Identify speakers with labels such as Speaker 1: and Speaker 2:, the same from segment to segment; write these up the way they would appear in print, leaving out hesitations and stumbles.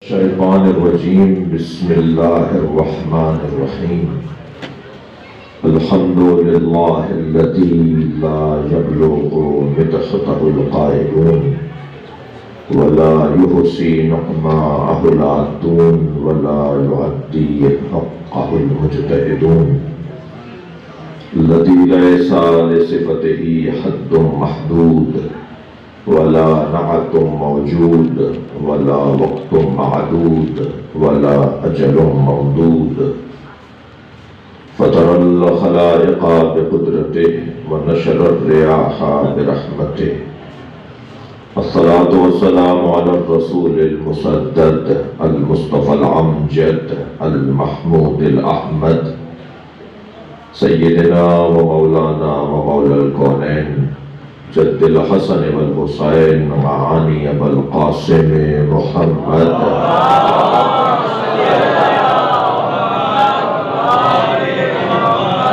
Speaker 1: الشیطان الرجیم بسم اللہ الرحمن الرحیم الحمد للہ الذی لا یبلغ مدحته القائلون ولا يحصي نعماءه العادون ولا يعدي حقه المجتهدون الذي ليس لصفته حد محدود ولا نعت موجود ولا وقت معدود ولا أجل ممدود فطر الخلائق بقدرته ونشر الرياح برحمته الصلاة والسلام على الرسول المسدد المصطفى الأمجد المحمود الأحمد سيدنا ومولانا ومولى الكونين جد الحسن والحسين معاني أبا القاسم محمد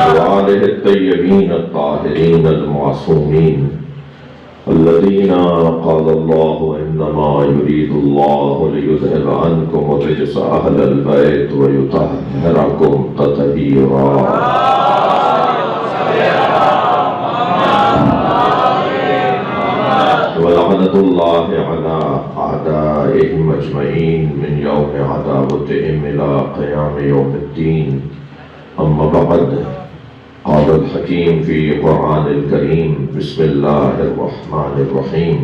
Speaker 1: وآله الطيبين الطاهرين المعصومين الذين قال الله إنما يريد الله ليذهب عنكم الرجس أهل البيت ويطهركم تطهيرا ولعنة الله على أعدائهم أجمعين من يوم عداوتهم إلى قيام يوم الدين أما بعد قال الحكيم في قرآن الكريم بسم الله الرحمن الرحيم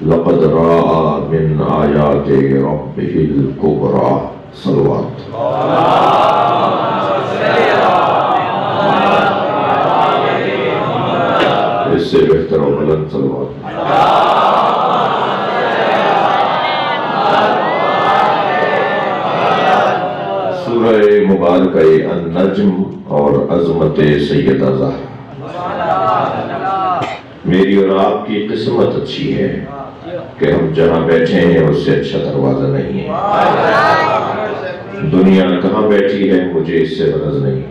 Speaker 1: لقد رأى من آيات ربه الكبرى صلوات اس سے بہتر و بلند صلوات سورہ مبارکہ النجم اور عظمت سیدہ زہرا۔ میری اور آپ کی قسمت اچھی ہے کہ ہم جہاں بیٹھے ہیں اس سے اچھا دروازہ نہیں ہے۔ دنیا کہاں بیٹھی ہے مجھے اس سے غرض نہیں،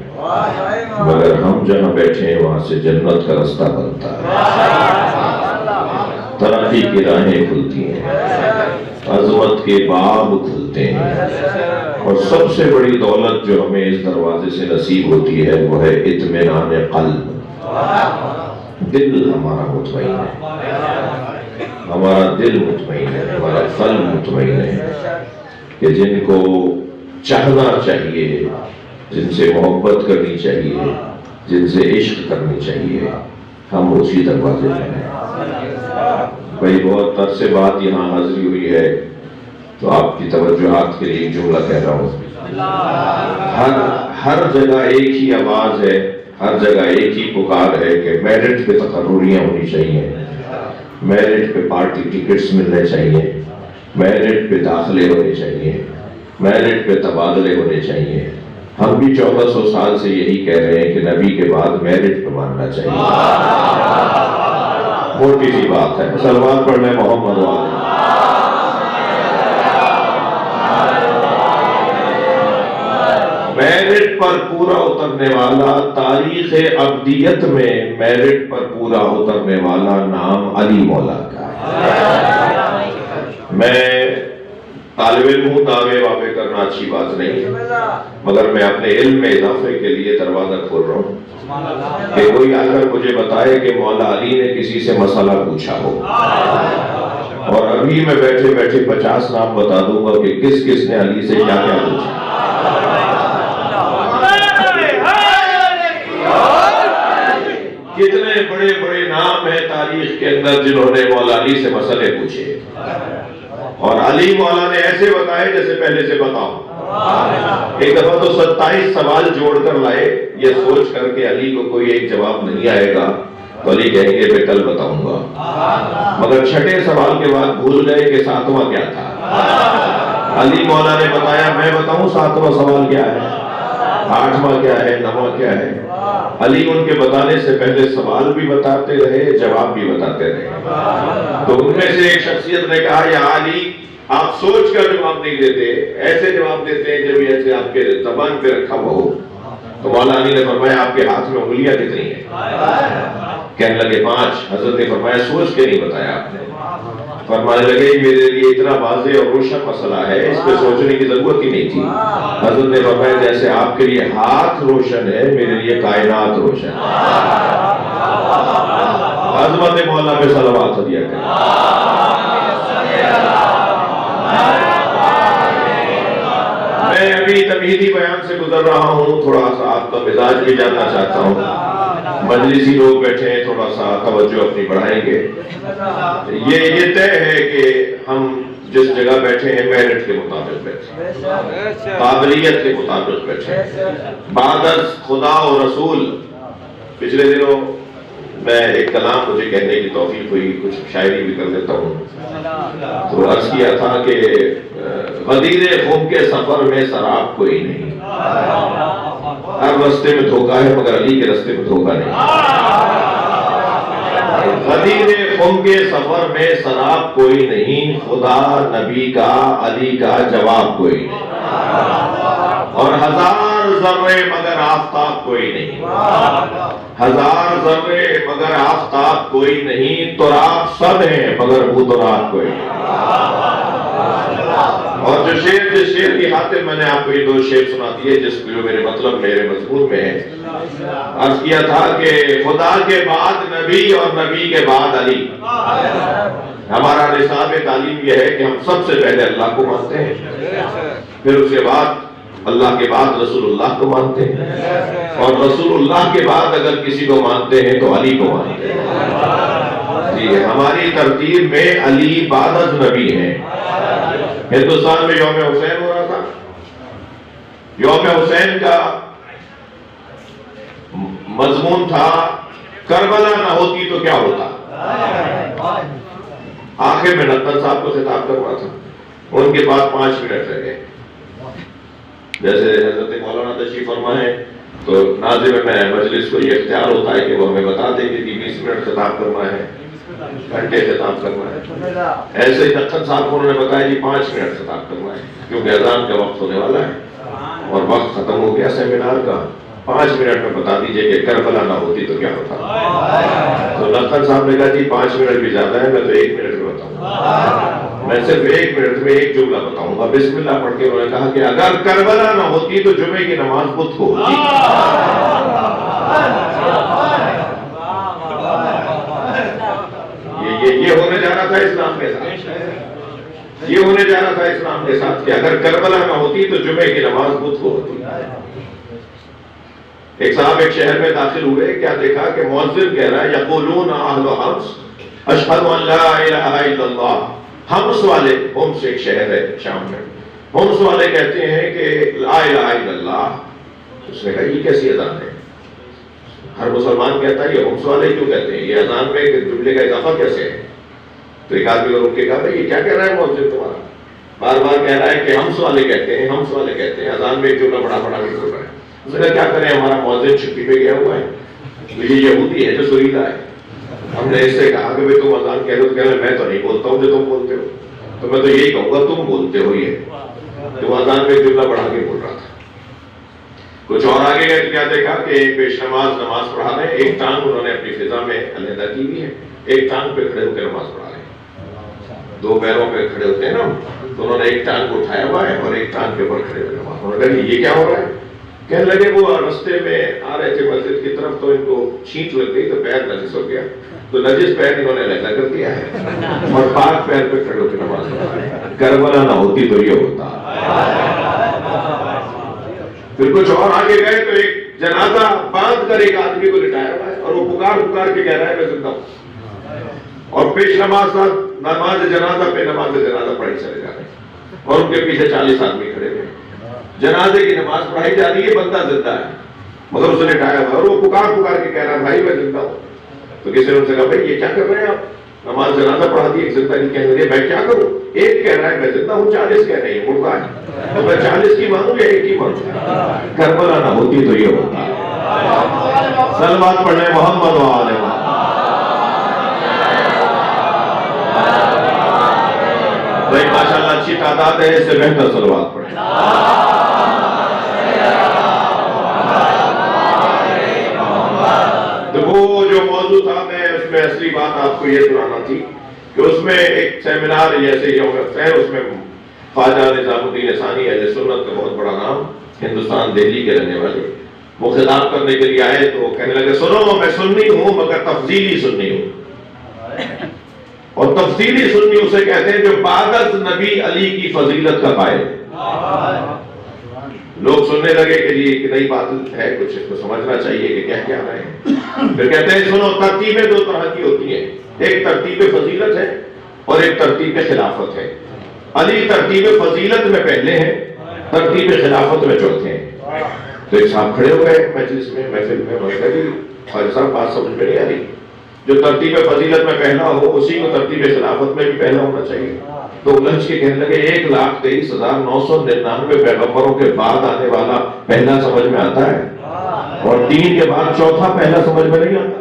Speaker 1: مگر ہم جہاں بیٹھے ہیں وہاں سے جنت کا رستہ بنتا ہے، ترقی کی راہیں کھلتی ہیں، عظمت کے باب کھلتے ہیں، اور سب سے بڑی دولت جو ہمیں اس دروازے سے نصیب ہوتی ہے وہ ہے اطمینان قلب۔ دل ہمارا مطمئن ہے، ہمارا دل مطمئن ہے، ہمارا قلب مطمئن ہے کہ جن کو چاہنا چاہیے، جن سے محبت کرنی چاہیے، جن سے عشق کرنی چاہیے، ہم اسی دروازے پہ ہیں۔ بھائی بہت عرصے بعد یہاں حاضری ہوئی ہے تو آپ کی توجہات کے لیے ایک جملہ کہہ رہا ہوں۔ ہر جگہ ایک ہی آواز ہے، ہر جگہ ایک ہی پکار ہے کہ میرٹ پہ تقرریاں ہونی چاہیے، میرٹ پہ پارٹی ٹکٹس ملنے چاہیے، میرٹ پہ داخلے ہونے چاہیے، میرٹ پہ تبادلے ہونے چاہیے۔ ہم بھی 1400 سال سے یہی کہہ رہے ہیں کہ نبی کے بعد میرٹ پہ ماننا چاہیے۔ موٹی سی بات ہے، صلوات پڑھنے محمد والے۔ میرٹ پر پورا اترنے والا، تاریخ ابدیت میں میرٹ پر پورا اترنے والا نام علی مولا کا ہے۔ میں طالب علم ہوں، دعوے وعوے کرنا اچھی بات نہیں ہے، مگر میں اپنے علم میں اضافے کے لیے دروازہ کھول رہا ہوں کہ کوئی آ کر مجھے بتائے کہ مولا علی نے کسی سے مسئلہ پوچھا ہو، اور ابھی میں بیٹھے بیٹھے 50 نام بتا دوں گا کہ کس کس نے علی سے کیا کیا پوچھا۔ کتنے بڑے بڑے نام ہیں تاریخ کے اندر جنہوں نے مولا علی سے مسئلے پوچھے، اور علی مولا نے ایسے بتائے جیسے پہلے سے بتاؤ۔ ایک دفعہ تو 27 سوال جوڑ کر لائے، یہ سوچ کر کے علی کو کوئی ایک جواب نہیں آئے گا تو علی کہیں گے میں کل بتاؤں گا، مگر چھٹے سوال کے بعد بھول گئے کہ 7واں کیا تھا۔ علی مولا نے بتایا میں بتاؤں 7واں سوال کیا ہے، 8واں کیا ہے، 9واں کیا ہے۔ علی ان کے بتانے سے پہلے سوال بھی بتاتے رہے، جواب بھی بتاتے رہے۔ تو ان میں سے ایک شخصیت نے کہا یا علی آپ سوچ کر جواب نہیں دیتے، ایسے جواب دیتے ہیں جب ایسے آپ کے زبان پہ رکھا ہوا ہو۔ تو مولا علی نے فرمایا آپ کے ہاتھ میں انگلیاں کتنی ہیں؟ کہنے لگے 5۔ حضرت نے فرمایا سوچ کے نہیں بتایا آپ نے۔ فرمانے لگے میرے لیے اتنا واضح اور روشن مسئلہ ہے اس پہ سوچنے کی ضرورت ہی نہیں تھی. حضرت نے فرمایا جیسے آپ کے لیے ہاتھ روشن ہے میرے لیے کائنات روشن ہے. عظمت مولا پہ صلوات دیا کریں. میں ابھی تمہیدی بیان سے گزر رہا ہوں، تھوڑا سا آپ کا مزاج بھی جاننا چاہتا ہوں. مجلسی لوگ بیٹھے ہیں، تھوڑا سا توجہ اپنی بڑھائیں گے. یہ طے ہے کہ ہم جس جگہ بیٹھے ہیں میرٹ کے مطابق بیٹھے، قابلیت کے مطابق بیٹھے. بعد از خدا و رسول پچھلے دنوں میں ایک کلام مجھے کہنے کی توفیق ہوئی، کچھ شاعری بھی کر لیتا ہوں. تو عرض کیا تھا کہ غدیر خم کے سفر میں سراب کوئی نہیں، ہر رستے میں دھوکا ہے مگر علی کے رستے میں دھوکا نہیں. غدیر خم کے سفر میں سراب کوئی نہیں، خدا نبی کا علی کا جواب کوئی نہیں. اور ہزار ذرے مگر آفتاب کوئی نہیں، ہزار ذرے مگر آفتاب کوئی نہیں. تراب سب ہیں مگر وہ تراب کوئی نہیں. اور جس شعر کی خاطر میں نے آپ کو یہ دو شعر سنا دیے جس جو میرے مطلب میرے مضمون میں ہے. عرض کیا تھا کہ خدا کے بعد نبی اور نبی کے بعد علی. ہمارا نصاب تعلیم یہ ہے کہ ہم سب سے پہلے اللہ کو مانتے ہیں، پھر اس کے بعد اللہ کے بعد رسول اللہ کو مانتے ہیں، اور رسول اللہ کے بعد اگر کسی کو مانتے ہیں تو علی کو مانتے ہیں. جی ہماری ترتیب میں علی بعد از نبی ہیں. ہندوستان میں یوم حسین ہو رہا تھا. یوم حسین کا مضمون تھا کربلا نہ ہوتی تو کیا ہوتا. آخر میں نقل صاحب کو خطاب کروا تھا، ان کے پاس 5 منٹ رہ گئے. جیسے حضرت مولانا تشریف فرمائے تو ناظر میں مجلس کو یہ اختیار ہوتا ہے کہ وہ ہمیں بتا دیں کہ 20 منٹ خطاب کرنا ہے، گھنٹے خطاب کرنا ہے. ایسے ہی نقل صاحب کو انہوں نے بتایا جی 5 منٹ خطاب کرنا ہے کیونکہ اذان کا وقت ہونے والا ہے اور وقت ختم ہو گیا سیمینار کا. 5 منٹ میں بتا دیجئے کہ کربلا نہ ہوتی تو کیا ہوتا. تو نقل صاحب نے کہا جی 5 منٹ بھی زیادہ ہے، میں تو 1 منٹ میں بتاؤں گا. میں صرف 1 منٹ میں ایک جملہ بتاؤں گا. بسم اللہ پڑھ کے انہوں نے کہا کہ اگر کربلا نہ ہوتی تو جمعے کی نماز بدھ کو ہوتی. یہ ہونے جا رہا تھا اسلام کے ساتھ، یہ ہونے جا رہا تھا اسلام کے ساتھ کہ اگر کربلا نہ ہوتی تو جمعے کی نماز بدھ کو ہوتی. ایک صاحب ایک شہر میں داخل ہوئے، کیا دیکھا کہ مؤذن کہہ رہا ہے یقولون اہل حمص اشہد ان لا الہ الا اللہ. حمص والے، حمص ایک شہر ہے شام میں، حمص والے کہتے ہیں کہ لا الہ الا اللہ. اس نے کہا یہ کیسی اذان ہے؟ ہر مسلمان کہتا ہے یہ حمص والے کیوں کہتے ہیں، یہ اذان میں جملے کا اضافہ کیسے ہے؟ تو ایک آدمی کو رک کے کہا بھائی یہ کیا کہہ رہا ہے مؤذن تمہارا؟ بار بار کہہ رہا ہے کہ حمص والے کہتے ہیں، حمص والے کہتے ہیں، اذان میں ایک جملہ بڑا بڑا بھی بول رہا ہے. اس نے کہا کیا کریں، ہمارا مؤذن چھٹی پہ گیا ہوا ہے، تو یہ یہودی ہے جو سوریلا ہے. ہم نے اس سے کہا کہ تم اذان کہہ رہے ہو، تو کہہ رہے میں تو نہیں بولتا ہوں جو تم بولتے ہو، تو میں تو یہی کہوں گا تم بولتے ہو. یہ تو وہ اذان میں جملہ بڑھا کے بول رہا تھا. کچھ اور آگے گئے تو کیا دیکھا کہ پیش نماز پڑھا رہے ہیں. ایک ٹانگ انہوں نے اپنی فضا میں علیحدہ کی ہوئی ہے، ایک ٹانگ پہ کھڑے ہو کے نماز پڑھا رہے ہیں. 2 پیروں پہ کھڑے ہوتے ہیں نا، تو انہوں نے ایک ٹانگ کو اٹھایا ہوا ہے اور ایک ٹانگ کے اوپر کھڑے ہوئے نماز. انہوں نے کہا یہ کیا ہو رہا ہے؟ کہنے لگے وہ رستے میں آ رہے تھے مسجد کی طرف تو ان کو چھینٹ لگ گئی تو پیر نجس ہو گیا، تو نجس پیر انہوں نے علیحدہ کر دیا ہے اور پاک پیر پہ کھڑے ہو کے نماز پڑھا رہے ہیں. کربلا نہ ہوتی تو یہ ہوتا. پھر کچھ اور آگے گئے تو ایک جنازہ باندھ کر ایک آدمی کو لٹایا ہوا ہے اور وہ پکار کے کہہ رہا ہے میں زندہ ہوں. اور پیش نماز جنازہ پہ نماز جنازہ پڑھائی چلے جا رہے ہیں اور ان کے پیچھے 40 آدمی کھڑے ہوئے. جنازے کی نماز پڑھائی جا رہی ہے، بندہ زندہ ہے مگر اس نے لٹایا ہوا اور وہ پکار کے کہہ رہا ہے بھائی میں زندہ ہوں. تو کسی نے ان سے کہا بھائی یہ کیا کر رہے ہیں آپ، نماز جنازہ پڑھا دی ایک زندہ کی. کہنے لگے میں کیا کروں، ایک کہہ رہا ہے میں زندہ ہوں، 40 کہہ رہے ہیں مردہ ہے، تو میں 40 کی مانوں یا ایک کی مانوں؟ کربلا نہ ہوتی تو یہ ہوتا. صلوات پڑھنے محمد و آل محمد. بھائی ماشاءاللہ اچھی تعداد ہے، اس سے بہتر صلوات پڑھیں. تو وہ جو موضوع تھا میں اس میں اصلی بات آپ کو یہ سنانا تھی کہ اس میں ایک سیمینار جیسے یوم خیر، اس میں خواجہ نظام الدین ثانی اہل سنت کا بہت بڑا نام، ہندوستان دہلی کے رہنے والے، وہ خطاب کرنے کے لیے آئے تو کہنے لگے سنو میں سنی ہوں مگر تفضیلی سنی ہوں، اور تفصیلی سنی اسے کہتے ہیں جو بعد از نبی علی کی فضیلت کا قائل۔ لوگ سننے لگے کہ جی ایک نئی بات ہے، کچھ اس کو سمجھنا چاہیے کہ کیا کیا رہے ہیں۔ پھر کہتے ہیں سنو ترتیبیں دو طرح کی ہوتی ہیں، ایک ترتیب فضیلت ہے اور ایک ترتیب خلافت ہے۔ علی ترتیب فضیلت میں پہلے ہیں، ترتیب خلافت میں چوتھے ہیں۔ تو ایک صاحب کھڑے ہو گئے مجلس میں، محفل میں، انہوں نے کہا جی خواجہ صاحب بات سمجھ میں نہیں آ رہی، جو ترتیب فضیلت میں پہلا ہو اسی کو ترتیب خلافت میں بھی پہلا ہونا چاہیے۔ تو الجھ کے کہنے لگے 1,23,999 پیغمبروں کے بعد آنے والا پہلا سمجھ میں آتا ہے اور 3 کے بعد چوتھا پہلا سمجھ میں نہیں آتا۔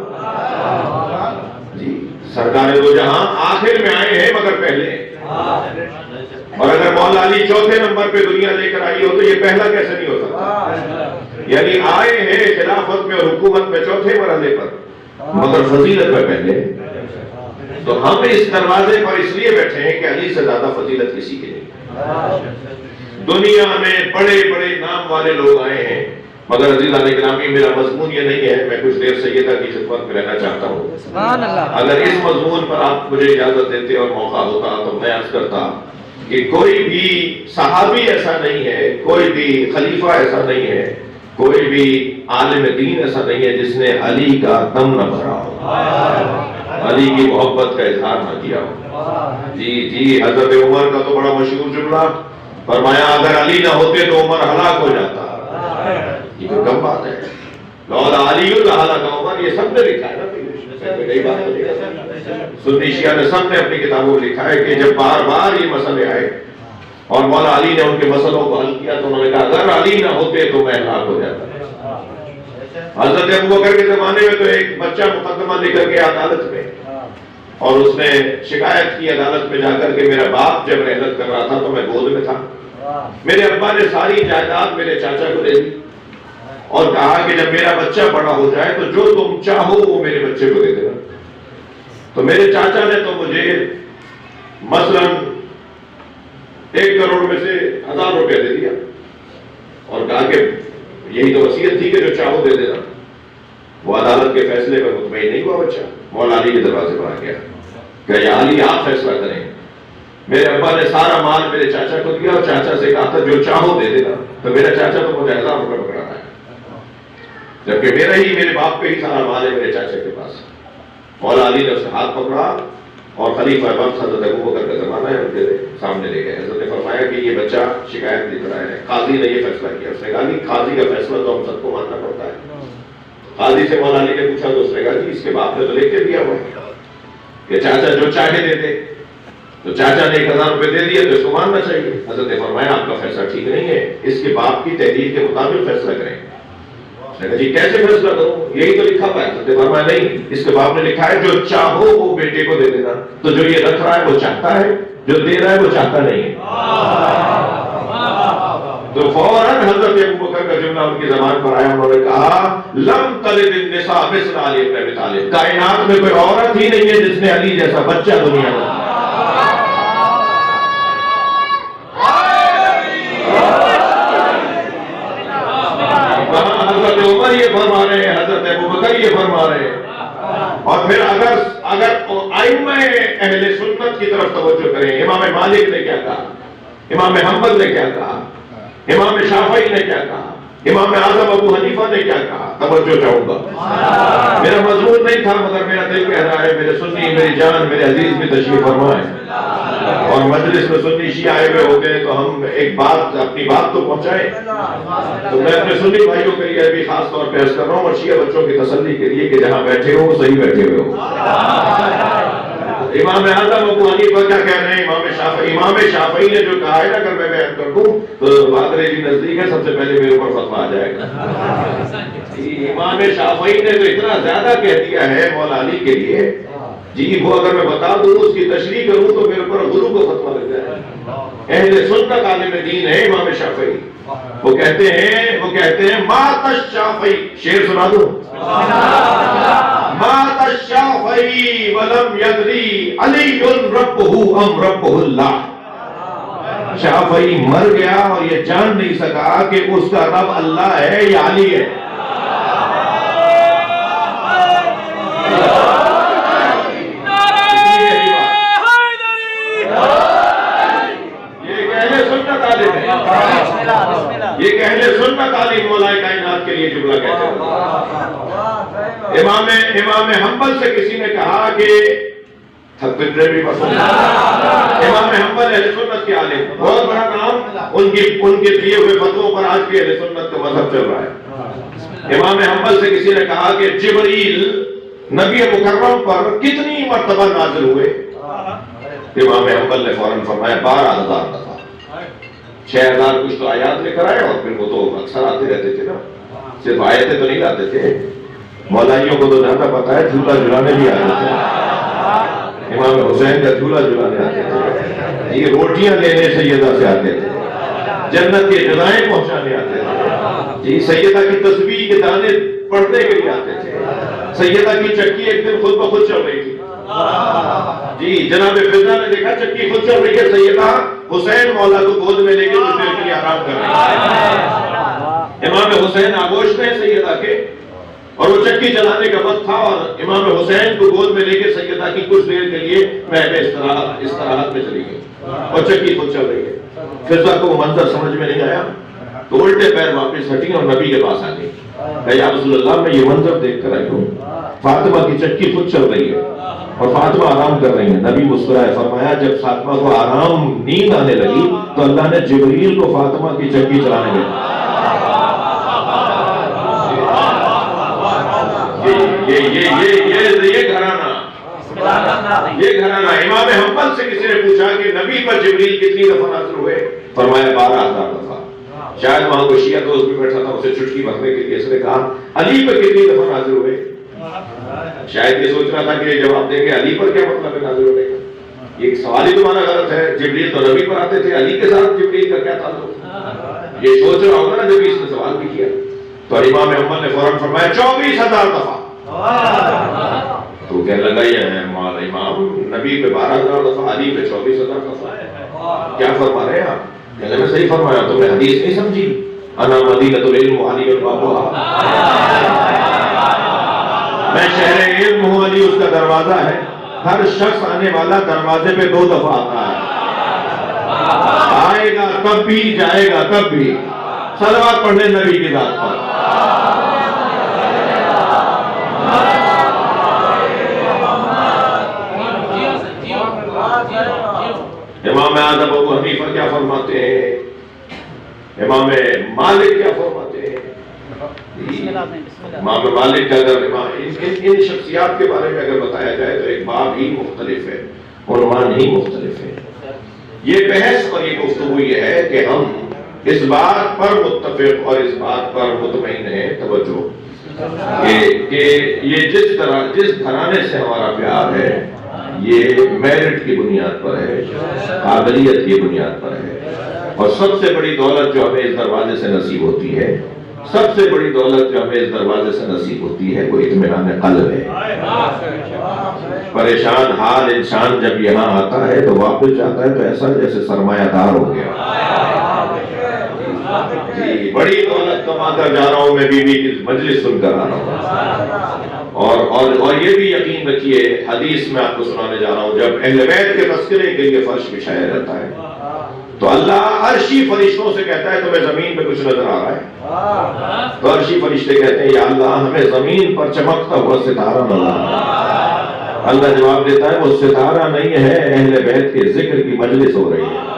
Speaker 1: جی سرکار دو جہاں آخر میں آئے ہیں مگر پہلے ہیں، اور اگر مولا علی چوتھے نمبر پہ دنیا لے کر آئی ہو تو یہ پہلا کیسے نہیں ہو سکتا؟ یعنی آئے ہیں خلافت میں اور حکومت میں چوتھے مرحلے پر مگر فضیلت میں پہلے۔ تو ہم اس دروازے پر اس لیے بیٹھے ہیں کہ علی سے زیادہ فضیلت کسی کی نہیں۔ دنیا میں بڑے بڑے نام والے لوگ آئے ہیں مگر عزیزان گرامی میرا مضمون یہ نہیں ہے، میں کچھ دیر سیدہ کی خدمت میں رہنا چاہتا ہوں۔ اگر اس مضمون پر آپ مجھے اجازت دیتے اور موقع ہوتا تو میں عرض کرتا کہ کوئی بھی صحابی ایسا نہیں ہے، کوئی بھی خلیفہ ایسا نہیں ہے، کوئی بھی عالم دین ایسا نہیں ہے جس نے علی کا دم نہ بھرا ہو، علی کی محبت کا اظہار نہ کیا ہو۔ جی حضرت عمر کا تو بڑا مشہور جملہ، فرمایا اگر علی نہ ہوتے تو عمر ہلاک ہو جاتا۔ یہ تو کم بات ہے، لولا علی لہلک عمر، یہ سب نے لکھا ہے نا، سنی شیعہ نے سب نے اپنی کتابوں میں لکھا ہے کہ جب بار بار یہ مسئلے آئے اور مولا علی نے ان کے مسئلوں کو حل کیا تو انہوں نے کہا اگر علی نہ ہوتے تو میں ہلاک ہو جاتا۔ حضرت ابوبکر کے زمانے میں تو ایک بچہ مقدمہ لے کر گیا عدالت میں اور اس نے شکایت کی عدالت میں جا کر کے میرا باپ جب رحلت کر رہا تھا تو میں گود میں تھا، میرے ابا نے ساری جائیداد میرے چاچا کو دے دی اور کہا کہ جب میرا بچہ بڑا ہو جائے تو جو تم چاہو وہ میرے بچے کو دے دینا۔ تو میرے چاچا نے تو مجھے مثلا 1 کروڑ میں سے 1000 روپے دے دیا اور کہا کہ یہی تو وصیت تھی کہ جو چاہو دے دینا۔ وہ عدالت کے فیصلے پر مطمئن نہیں ہوا بچہ، مولا علی کے دروازے پر آ گیا کہ یا علی آپ فیصلہ کریں۔ میرے ابا نے سارا مال میرے چاچا کو دیا اور چاچا سے کہا تھا جو چاہو دے دینا، تو میرا چاچا تو مجھے 1000 روپے پکڑا ہے، جبکہ میرے باپ کا ہی سارا مال ہے میرے چاچا کے پاس۔ مولا علی نے اس کا ہاتھ پکڑا اور خلیفہ وقت حضرت ابوبکر کا زمانہ ہے، ان کے سامنے لے گئے۔ حضرت نے فرمایا کہ یہ بچہ شکایت لکھ رہا ہے، قاضی نے یہ فیصلہ کیا۔ اس نے کہا کہ قاضی کا فیصلہ تو ہم سب کو ماننا پڑتا ہے۔ قاضی سے مولا علی نے پوچھا تو اس نے کہا جی اس کے باپ نے تو لکھ کے دیا ہوا ہے کہ چاچا جو چاہے دے دے، تو چاچا نے 1000 روپے دے دیے تو اس کو ماننا چاہیے۔ حضرت نے فرمایا آپ کا فیصلہ ٹھیک نہیں ہے، اس کے باپ کی تحریر کے مطابق فیصلہ کریں۔ اس نے کہا جی کیسے فیصلہ کروں، یہی تو لکھا ہوا ہے۔ حضرت نے فرمایا نہیں، اس کے باپ نے لکھا ہے جو چاہو وہ بیٹے کو دے دینا، تو جو یہ رکھ رہا ہے وہ چاہتا ہے، جو دے رہا ہے وہ چاہتا نہیں ہے۔ تو فوراً حضرت ابوبکر کا جملہ ان کی زبان پر آیا، انہوں نے کہا لم تلد النساء مثل علی بن ابی طالب، کائنات میں کوئی عورت ہی نہیں ہے جس نے علی جیسا بچہ دنیا میں۔ حضرت عمر یہ فرما رہے ہیں، حضرت ابوبکر یہ فرما رہے ہیں۔ اور پھر اگر ائمہ اہل سنت کی طرف توجہ کریں، امام مالک نے کیا کہا، امام حنبل نے کیا کہا، امام شافعی نے کیا کہا، امام اعظم ابو حنیفہ نے کیا کہا، توجہ چاہوں گا۔ میرا مضمون نہیں تھا مگر میرا دل کہہ رہا ہے میرے سنی، میری جان، میرے عزیز بھی تشریف فرمائے اور مجلس میں سنی شیعہ آئے ہوئے ہوتے ہیں تو ہم ایک بات اپنی بات تو پہنچائیں۔ تو میں اپنے سنی بھائیوں کے لیے بھی خاص طور پہ عرض کر رہا ہوں اور شیعہ بچوں کی تسلی کے لیے کہ جہاں بیٹھے ہو صحیح بیٹھے ہوئے ہو۔ امام اعظم ابو حنیفہ کیا کہہ رہے ہیں، امام شافعی نے جو کہا ہے نا، اگر میں بیان کر دوں تو بادرے جی نزدیک ہے، سب سے پہلے میرے اوپر فتویٰ آ جائے گا۔ امام شافعی نے تو اتنا زیادہ کہہ دیا ہے مولا علی کے لیے، جی وہ اگر میں بتا دوں اس کی تشریح کروں تو میرے اوپر غلو کو فتویٰ لگ جائے گا۔ اہل سنت عالم دین ہے امام شافعی، وہ کہتے ہیں مات الشافعی، شعر سنا دوں، مات الشافعی ولم یدری علی ربہ ام ربہ اللہ. شافعی مر گیا اور یہ جان نہیں سکا کہ اس کا رب اللہ ہے یا علی ہے. یہ اہل سنت علی مولا کائنات کے لیے جملہ کہتے ہیں. امام حنبل سے کسی نے کہا کہ امام حنبل اہل سنت کے عالم، بہت بڑا نام، ان کے دیے ہوئے فتووں پر آج بھی اہل سنت کا مذہب چل رہا ہے. امام حنبل سے کسی نے کہا کہ جبریل نبی مکرم پر کتنی مرتبہ نازل ہوئے؟ امام حنبل نے فوراً فرمایا 12,000 دفعہ. 6,000 کچھ تو آیات لے کر آئے، اور پھر وہ تو اکثر آتے رہتے تھے نا، صرف آیتیں تو نہیں لاتے تھے. مولائیوں کو تو زیادہ پتا ہے، جھولا جھلانے بھی آتے تھے. امام حسین کا جھولا جھلانے آتے تھے، یہ روٹیاں لینے سیدہ سے آتے تھے، جنت کے جزائیں پہنچانے آتے تھے جی، سیدہ کی تسبیح کے دانے پڑھنے کے لیے آتے تھے. سیدہ کی چکی ایک دن خود بخود چل رہی تھی جی، جناب فضا نے دیکھا چکی خود چل رہی ہے، سیدہ حسین مولا کو گود میں لے کے کچھ دیر کے لیے آرام کر رہی ہے. امام حسین آغوش میں سیدہ کے، اور وہ چکی چلانے کا وقت تھا، اور امام حسین کو گود میں لے کے سیدہ کی کچھ دیر کے لیے استراحت میں چلی گئی، اور چکی خود چل رہی ہے. فضا کو وہ منظر سمجھ میں نہیں آیا تو الٹے پیر واپس ہٹی اور نبی کے پاس آ گئی. کہ یا رسول اللہ، میں یہ منظر دیکھ کر آئی ہوں، فاطمہ کی چکی خود چل رہی ہے اور فاطمہ آرام کر رہی ہے. نبی مسکرائے، فرمایا جب فاطمہ کو آرام نیند آنے لگی تو اللہ نے جبریل کو فاطمہ کی چکی چلانے لگا. یہ گھرانہ. امام حنبل سے کسی نے پوچھا کہ نبی پر جبریل کتنی دفعہ نازل ہوئے؟ فرمایا 12,000 دفعہ. شاید وہاں کوئی شیعہ دوست بھی بیٹھا تھا، اسے چٹکی بھرنے کے لیے اس نے کہا علی پر کتنی دفعہ نازل ہوئے؟ شاید یہ سوچ رہا تھا کہ جواب دیں گے علی پر کیا مطلب ہے نازل ہونے کا. یہ سوال ہی تمہارا غلط ہے. جبریل تو نبی پر آتے تھے، علی کے ساتھ جبریل کا کیا تعلق؟ یہ سوچ رہا ہوگا نا جب اس نے سوال بھی کیا. تو امام احمد نے فوراً فرمایا 24,000 دفعہ. تو کہنے لگا یہ امام نبی پہ 12,000 دفعہ، علی پہ 24,000 دفعہ، کیا فرما رہے ہیں آپ؟ کہنے میں صحیح فرمایا. تم نے حدیث نہیں سمجھی؟ انا مدینۃ العلم علی بابها، میں شہر علم ہوں، علی اس کا دروازہ ہے. ہر شخص آنے والا دروازے پہ 2 دفعہ آتا ہے، آئے گا کب بھی، جائے گا کب بھی. صلوات پڑھنے نبی کی ذات پر. امام اعظم ابو حنیفہ کیا فرماتے ہیں؟ امام مالک کیا فرماتے ہیں؟ امام مالک کا اگر ان شخصیات کے بارے میں اگر بتایا جائے تو ایک باب ہی مختلف ہے، عنوان ہی مختلف ہے. یہ بحث اور یہ گفتگو یہ ہے کہ ہم اس بات پر متفق اور اس بات پر مطمئن ہیں، توجہ، کہ یہ جس گھرانے سے ہمارا پیار ہے یہ میرٹ کی بنیاد پر ہے، قابلیت کی بنیاد پر ہے. اور سب سے بڑی دولت جو ہمیں اس دروازے سے نصیب ہوتی ہے، سب سے بڑی دولت جو ہمیں اس دروازے سے نصیب ہوتی ہے، وہ اطمینان قلب ہے. پریشان حال انسان جب یہاں آتا ہے تو واپس جاتا ہے تو ایسا جیسے سرمایہ دار ہو گیا. بڑی دولت کما کر جا رہا ہوں میں، بیوی کی مجلس سن کر آ رہا ہوں. اور یہ بھی یقین رکھیے، حدیث میں آپ کو سنانے جا رہا ہوں، جب اہل بیت کے تذکرے کے لیے فرش بچھایا جاتا ہے تو اللہ عرشی فرشتوں سے کہتا ہے تمہیں زمین پہ کچھ نظر آ رہا ہے؟ تو عرشی فرشتے کہتے ہیں یا اللہ ہمیں زمین پر چمکتا ہوا ستارہ نظر آ رہا ہے. اللہ جواب دیتا ہے وہ ستارہ نہیں ہے، اہل بیت کے ذکر کی مجلس ہو رہی ہے.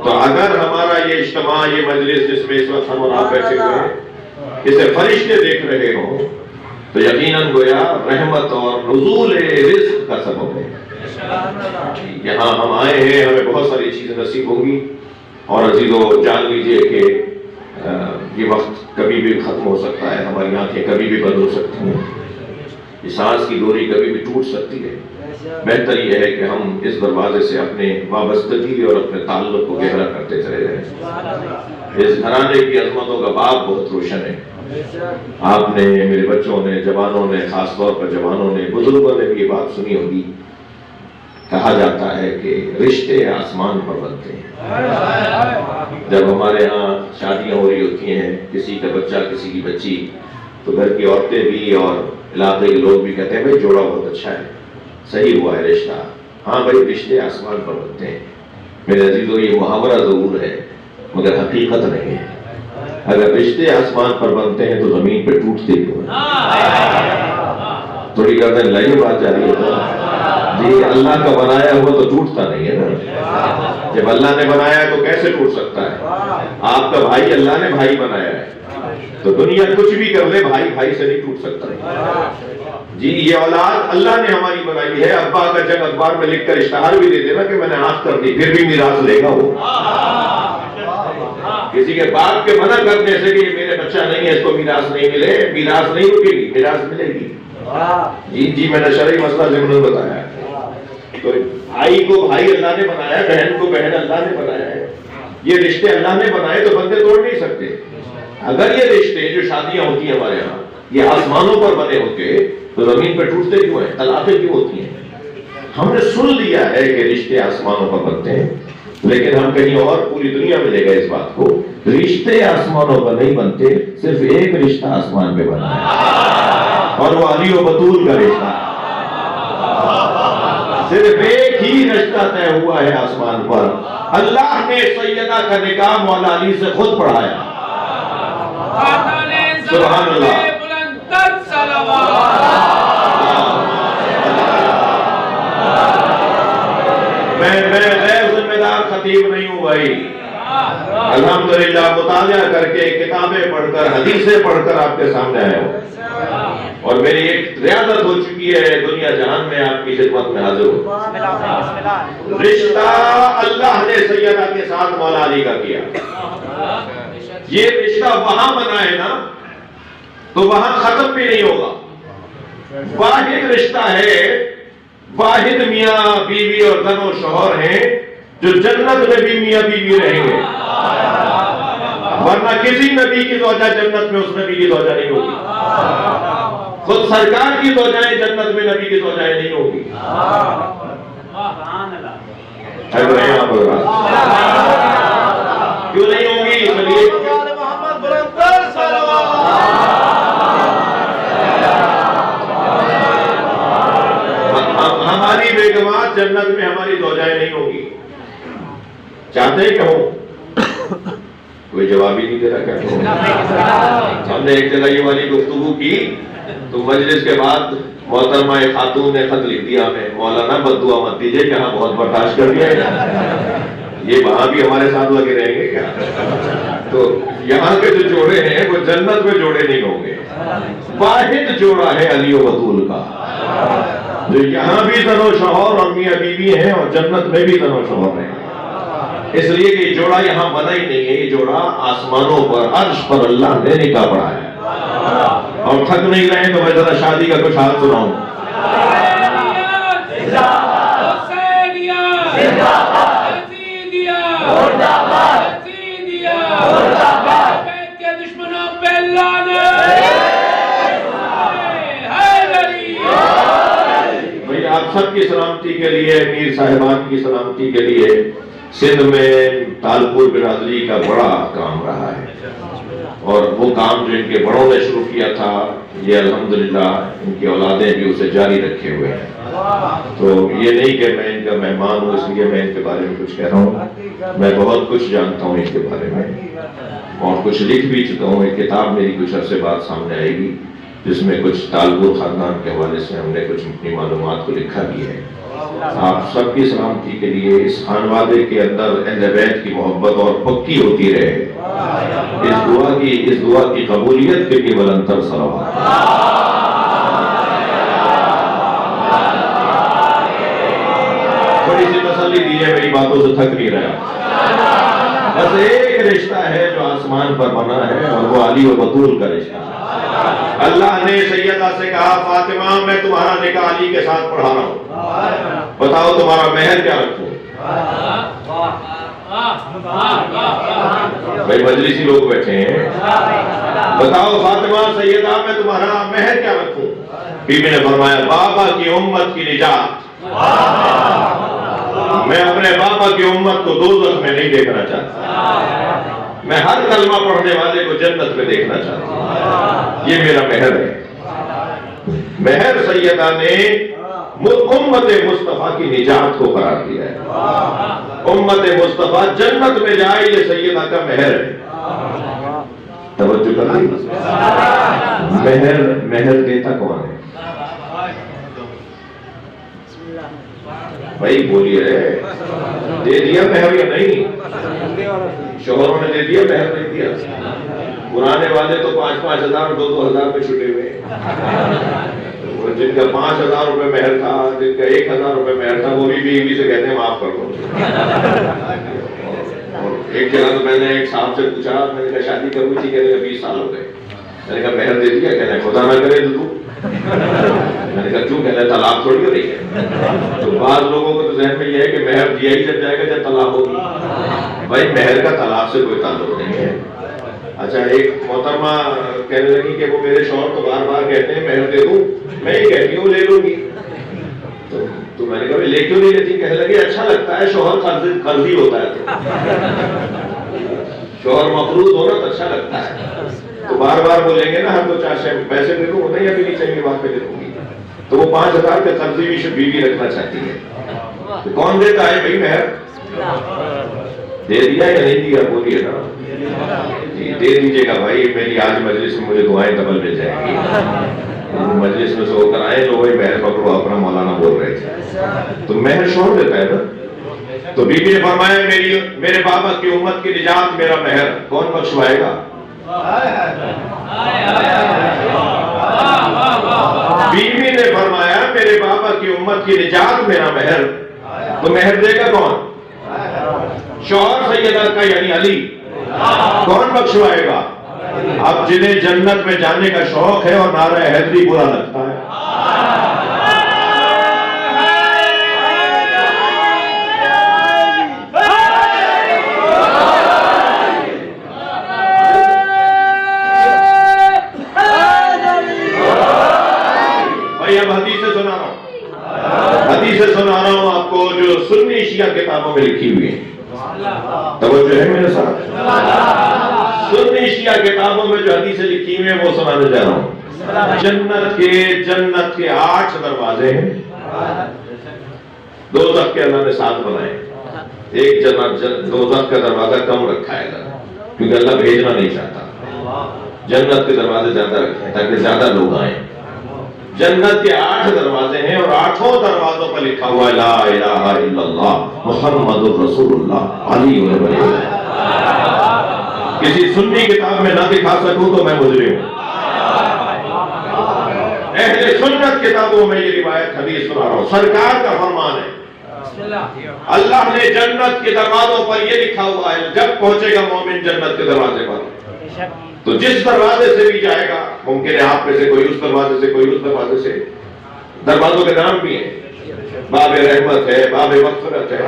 Speaker 1: تو اگر ہمارا یہ اجتماع، یہ مجلس جس میں اس وقت ہم اور آپ بیٹھے ہوئے ہیں، اسے فرشتے دیکھ رہے ہوں تو یقیناً گویا رحمت اور نزول رزق کا سبب ہے. یہاں ہم آئے ہیں، ہمیں بہت ساری چیزیں نصیب ہوں گی. اور عزیزو جان لیجئے کہ یہ وقت کبھی بھی ختم ہو سکتا ہے، ہماری آنکھیں کبھی بھی بند ہو سکتی ہیں، یہ سانس کی ڈوری کبھی بھی ٹوٹ سکتی ہے. بہتر یہ ہے کہ ہم اس دروازے سے اپنے وابستگی اور اپنے تعلق کو گہرا کرتے چلے جائیں۔ اس گھرانے کی عظمتوں کا باب بہت روشن ہے۔ آپ نے، میرے بچوں نے، جوانوں نے، خاص طور پر جوانوں نے، بزرگوں نے بھی یہ بات سنی ہوگی، کہا جاتا ہے کہ رشتے آسمان پر بنتے ہیں۔ جب ہمارے ہاں شادیاں ہو رہی ہوتی ہیں، کسی کا بچہ، کسی کی بچی، تو گھر کی عورتیں بھی اور علاقے کے لوگ بھی کہتے ہیں بھائی جوڑا بہت اچھا ہے، صحیح ہوا ہے رشتہ۔ ہاں بھائی، رشتے آسمان پر بنتے ہیں میرے عزیزو، یہ محاورہ ضرور ہے مگر حقیقت نہیں ہے۔ اگر رشتے آسمان پر بنتے ہیں تو زمین پہ ٹوٹتے کیوں ہیں؟ تھوڑی گردن لائیے، بات جاری ہے تو جی، اللہ کا بنایا ہوا تو ٹوٹتا نہیں ہے نا۔ جب اللہ نے بنایا ہے تو کیسے ٹوٹ سکتا ہے؟ آپ کا بھائی اللہ نے بھائی بنایا ہے، تو دنیا کچھ بھی کر لے، بھائی بھائی سے نہیں ٹوٹ سکتا جی۔ یہ اولاد اللہ نے ہماری بنائی ہے۔ ابا کا جب اخبار میں لکھ کر اشتہار بھی دے دینا کہ میں نے آنکھ کر دی، پھر بھی میراث لے گا وہ۔ کسی کے باپ کے منع کرنے سے کہ یہ میرے بچہ نہیں ہے، اس کو میراث نہیں ملے، میراث نہیں رکے گی، میراث ملے گی جی۔ میں نے شرعی مسئلہ ضمن بتایا۔ تو بھائی کو بھائی اللہ نے بنایا، بہن کو بہن اللہ نے بنایا ہے۔ یہ رشتے اللہ نے بنائے تو بندے توڑ نہیں سکتے۔ اگر یہ رشتے جو شادیاں ہوتی ہیں ہمارے یہاں یہ آسمانوں پر بنے ہوتے تو زمین پہ ٹوٹتے کیوں ہیں، طلاقیں کیوں ہوتی ہیں؟ ہم نے سن لیا ہے کہ رشتے آسمانوں پر بنتے ہیں، لیکن ہم کہیں اور پوری دنیا میں لے گئے اس بات کو۔ رشتے آسمانوں پر نہیں بنتے، صرف ایک رشتہ آسمان پہ بنا ہے اور وہ علی و بطول کا رشتہ۔ صرف ایک ہی رشتہ طے ہوا ہے آسمان پر۔ اللہ نے سیدہ کا نکاح مولا علی سے خود پڑھایا۔ سبحان اللہ۔ میں غیر ذمہ دار خطیب نہیں ہوں بھائی، الحمدللہ مطالعہ کر کے، کتابیں پڑھ کر، حدیثیں پڑھ کر آپ کے سامنے آیا ہوں، اور میری ایک ریاضت ہو چکی ہے دنیا جہان میں آپ کی خدمت میں حاضر ہوں۔ رشتہ اللہ نے سیدہ کے ساتھ مولا علی کا کیا۔ یہ رشتہ وہاں بنا ہے نا تو وہاں ختم بھی نہیں ہوگا۔ واحد رشتہ ہے، واحد میاں بیوی اور زن و شوہر ہیں جو جنت میں بھی میاں بیوی رہیں گے، ورنہ کسی نبی کی زوجہ جنت میں اس نبی کی زوجہ نہیں ہوگی۔ خود سرکار کی زوجائیں جنت میں نبی کی زوجائیں نہیں ہوگی۔ کیوں نہیں ہوگی؟ ہماری بیگمات جنت میں ہماری زوجائیں نہیں ہوگی۔ چاہتے کہ ہو؟ کوئی جواب ہی نہیں دے رہا۔ کیا ہم نے ایک جگہ یہ والی گفتگو کی تو مجلس کے بعد محترمہ خاتون نے خط لکھ دیا ہمیں، مولانا بد دعا مت دیجیے کہ ہاں بہت برداشت کر دیا ہے، یہ وہاں بھی ہمارے ساتھ لگے رہیں گے کیا؟ تو یہاں کے جو جوڑے ہیں وہ جنت میں جوڑے نہیں ہوں گے۔ واحد جوڑا ہے علی و بطول کا، جو یہاں بھی زن و شوہر اور میاں بیوی ہیں اور جنت میں بھی زن و شوہر ہیں۔ اس لیے کہ یہ جوڑا یہاں بنا ہی نہیں ہے، یہ جوڑا آسمانوں پر عرش پر اللہ نے نکاح پڑھایا ہے۔ اور تھک نہیں رہے تو میں ذرا شادی کا کچھ حال سناؤں۔ بھئی آپ سب کی سلامتی کے لیے، میر صاحبان کی سلامتی کے لیے سندھ میں تالپور برادری کا بڑا کام رہا ہے، اور وہ کام جو ان کے بڑوں نے شروع کیا تھا یہ الحمدللہ ان کی اولادیں بھی اسے جاری رکھے ہوئے ہیں۔ تو یہ نہیں کہ میں ان کا مہمان ہوں اس لیے میں ان کے بارے میں کچھ کہہ رہا ہوں، میں بہت کچھ جانتا ہوں ان کے بارے میں اور کچھ لکھ بھی چکا ہوں۔ ایک کتاب میری کچھ عرصے بعد سامنے آئے گی جس میں کچھ تالپور خاندان کے حوالے سے ہم نے کچھ اپنی معلومات کو لکھا بھی ہے۔ آپ سب کی سلامتی کے لیے اس خانوادے کے اندر اہل بیت کی محبت اور پکی ہوتی رہے، اس دعا کی قبولیت کے لیے بلندتر صلوات۔ تھوڑی سی تسلی دیجیے، میری باتوں سے تھک نہیں رہا۔ بس ایک رشتہ ہے جو آسمان پر بنا ہے اور وہ علی و بطول کا رشتہ ہے۔ اللہ نے سیدہ سے کہا فاطمہ میں تمہارا نکاح علی کے ساتھ پڑھا رہا ہوں، بتاؤ تمہارا مہر کیا رکھوں؟ بھائی مجلسی لوگ بیٹھے ہیں، بتاؤ فاطمہ سیدہ میں تمہارا مہر کیا رکھوں؟ بیوی نے فرمایا بابا کی امت کی نجات، میں اپنے بابا کی امت کو دوزخ میں نہیں دیکھنا چاہتا، میں ہر کلمہ پڑھنے والے کو جنت میں دیکھنا چاہتا ہوں، یہ میرا مہر ہے۔ مہر سیدہ نے امت مصطفیٰ کی نجات کو قرار دیا ہے، امت مصطفیٰ جنت میں جائے یہ سیدہ کا مہر ہے۔ توجہ کر لی؟ مہر دیتا کون ہے؟ بھائی بولیے دے دیا مہر یا نہیں؟ شوہروں نے دے دیا مہر نہیں دیا؟ پرانے والے تو 5,000 2,000 میں چھٹے ہوئے، جن کا 5,000 روپے مہر تھا، جن کا 1,000 روپے مہر تھا، وہ بھی بیوی سے کہتے ہیں معاف کر دو۔ ایک جگہ تو میں نے ایک صاحب سے پوچھا، میں نے کہا شادی کرنی تھی، کہنے کا 20 سال ہو گئے، میں نے کہا مہر دے دیا؟ کہنا خدا نہ کرے تو میں نے کہا کیوں؟ کہنا طلاق تھوڑی ہو رہی ہے۔ تو بعض لوگوں کو تو ذہن میں یہ ہے کہ مہر دیا ہی جب جائے گا جب طلاق ہوگی۔ بھائی مہر کا طلاق سے کوئی تعلق نہیں ہے۔ اچھا ایک محترمہ کہنے لگی کہ وہ میرے شوہر تو بار بار کہتے ہیں مہر دے دوں، میں یہ کہتی ہوں لے لوں گی، تو میں نے کہا لے کیوں نہیں لیتی؟ کہنے لگی اچھا لگتا ہے، شوہر قرضی ہوتا ہے تو شوہر مقروض ہونا تو اچھا لگتا ہے، تو بار بار بولیں گے نا ہم تو چاہے پیسے دے دوں، نہیں ابھی نہیں چاہیے بات پہ دے دوں گی، تو وہ 5,000 کا قرضی بھی بیوی رکھنا چاہتی ہے۔ تو کون دیتا ہے بھائی مہر؟ دے دیا یا نہیں دیا؟ بولیے نا جی دے دیجیے گا بھائی، میری آج مجلس میں مجھے دعائیں ڈبل مل جائیں گی، مجلس میں سے ہو کر آئے تو وہی مہر پکڑو، اپنا مولانا بول رہے تھے، تو مہر شوہر دیتا ہے نا۔ تو بیوی نے فرمایا میرے بابا کی امت کی نجات میرا مہر، کون بخشوائے گا؟ بیوی نے فرمایا میرے بابا کی امت کی نجات میرا مہر، تو مہر دے گا کون؟ شوہر سیدہ کا یعنی علی، کون بخشوائے گا؟ اب جنہیں جنت میں جانے کا شوق ہے اور نعرہ حیدری برا لگتا ہے، بھائی اب حدیثیں سنا رہا ہوں آپ کو جو سنی شیعہ کتابوں میں لکھی ہوئی ہیں، توجہ ہے میرے ساتھ؟ سنی شیعہ کتابوں میں جو حدیثیں لکھی ہوئی ہیں وہ سنانے جا رہا ہوں۔ جنت کے 8 دروازے ہیں، دوزخ کے اللہ نے 7 بنائے، ایک دوزخ کا دروازہ کم رکھا ہے اللہ، کیونکہ اللہ بھیجنا نہیں چاہتا، جنت کے دروازے زیادہ رکھے ہیں تاکہ زیادہ لوگ آئیں۔ جنت کے 8 دروازے ہیں اور 8 دروازوں پر لکھا ہوا ہے لا الہ الا اللہ محمد رسول اللہ علی ولی اللہ۔ کسی سنی کتاب میں نہ دکھا سکوں تو میں مجرم ہوں، اہل سنت کتابوں میں یہ روایت حدیث سنا رہا ہوں، سرکار کا فرمان ہے، اللہ نے جنت کے دروازوں پر یہ لکھا ہوا ہے جب پہنچے گا مومن جنت کے دروازے پر تو جس دروازے سے بھی جائے گا، ممکن ہے آپ میں سے کوئی اس دروازے سے کوئی اس دروازے سے، دروازوں کے نام بھی ہیں، باب رحمت ہے، باب مغفرت ہے،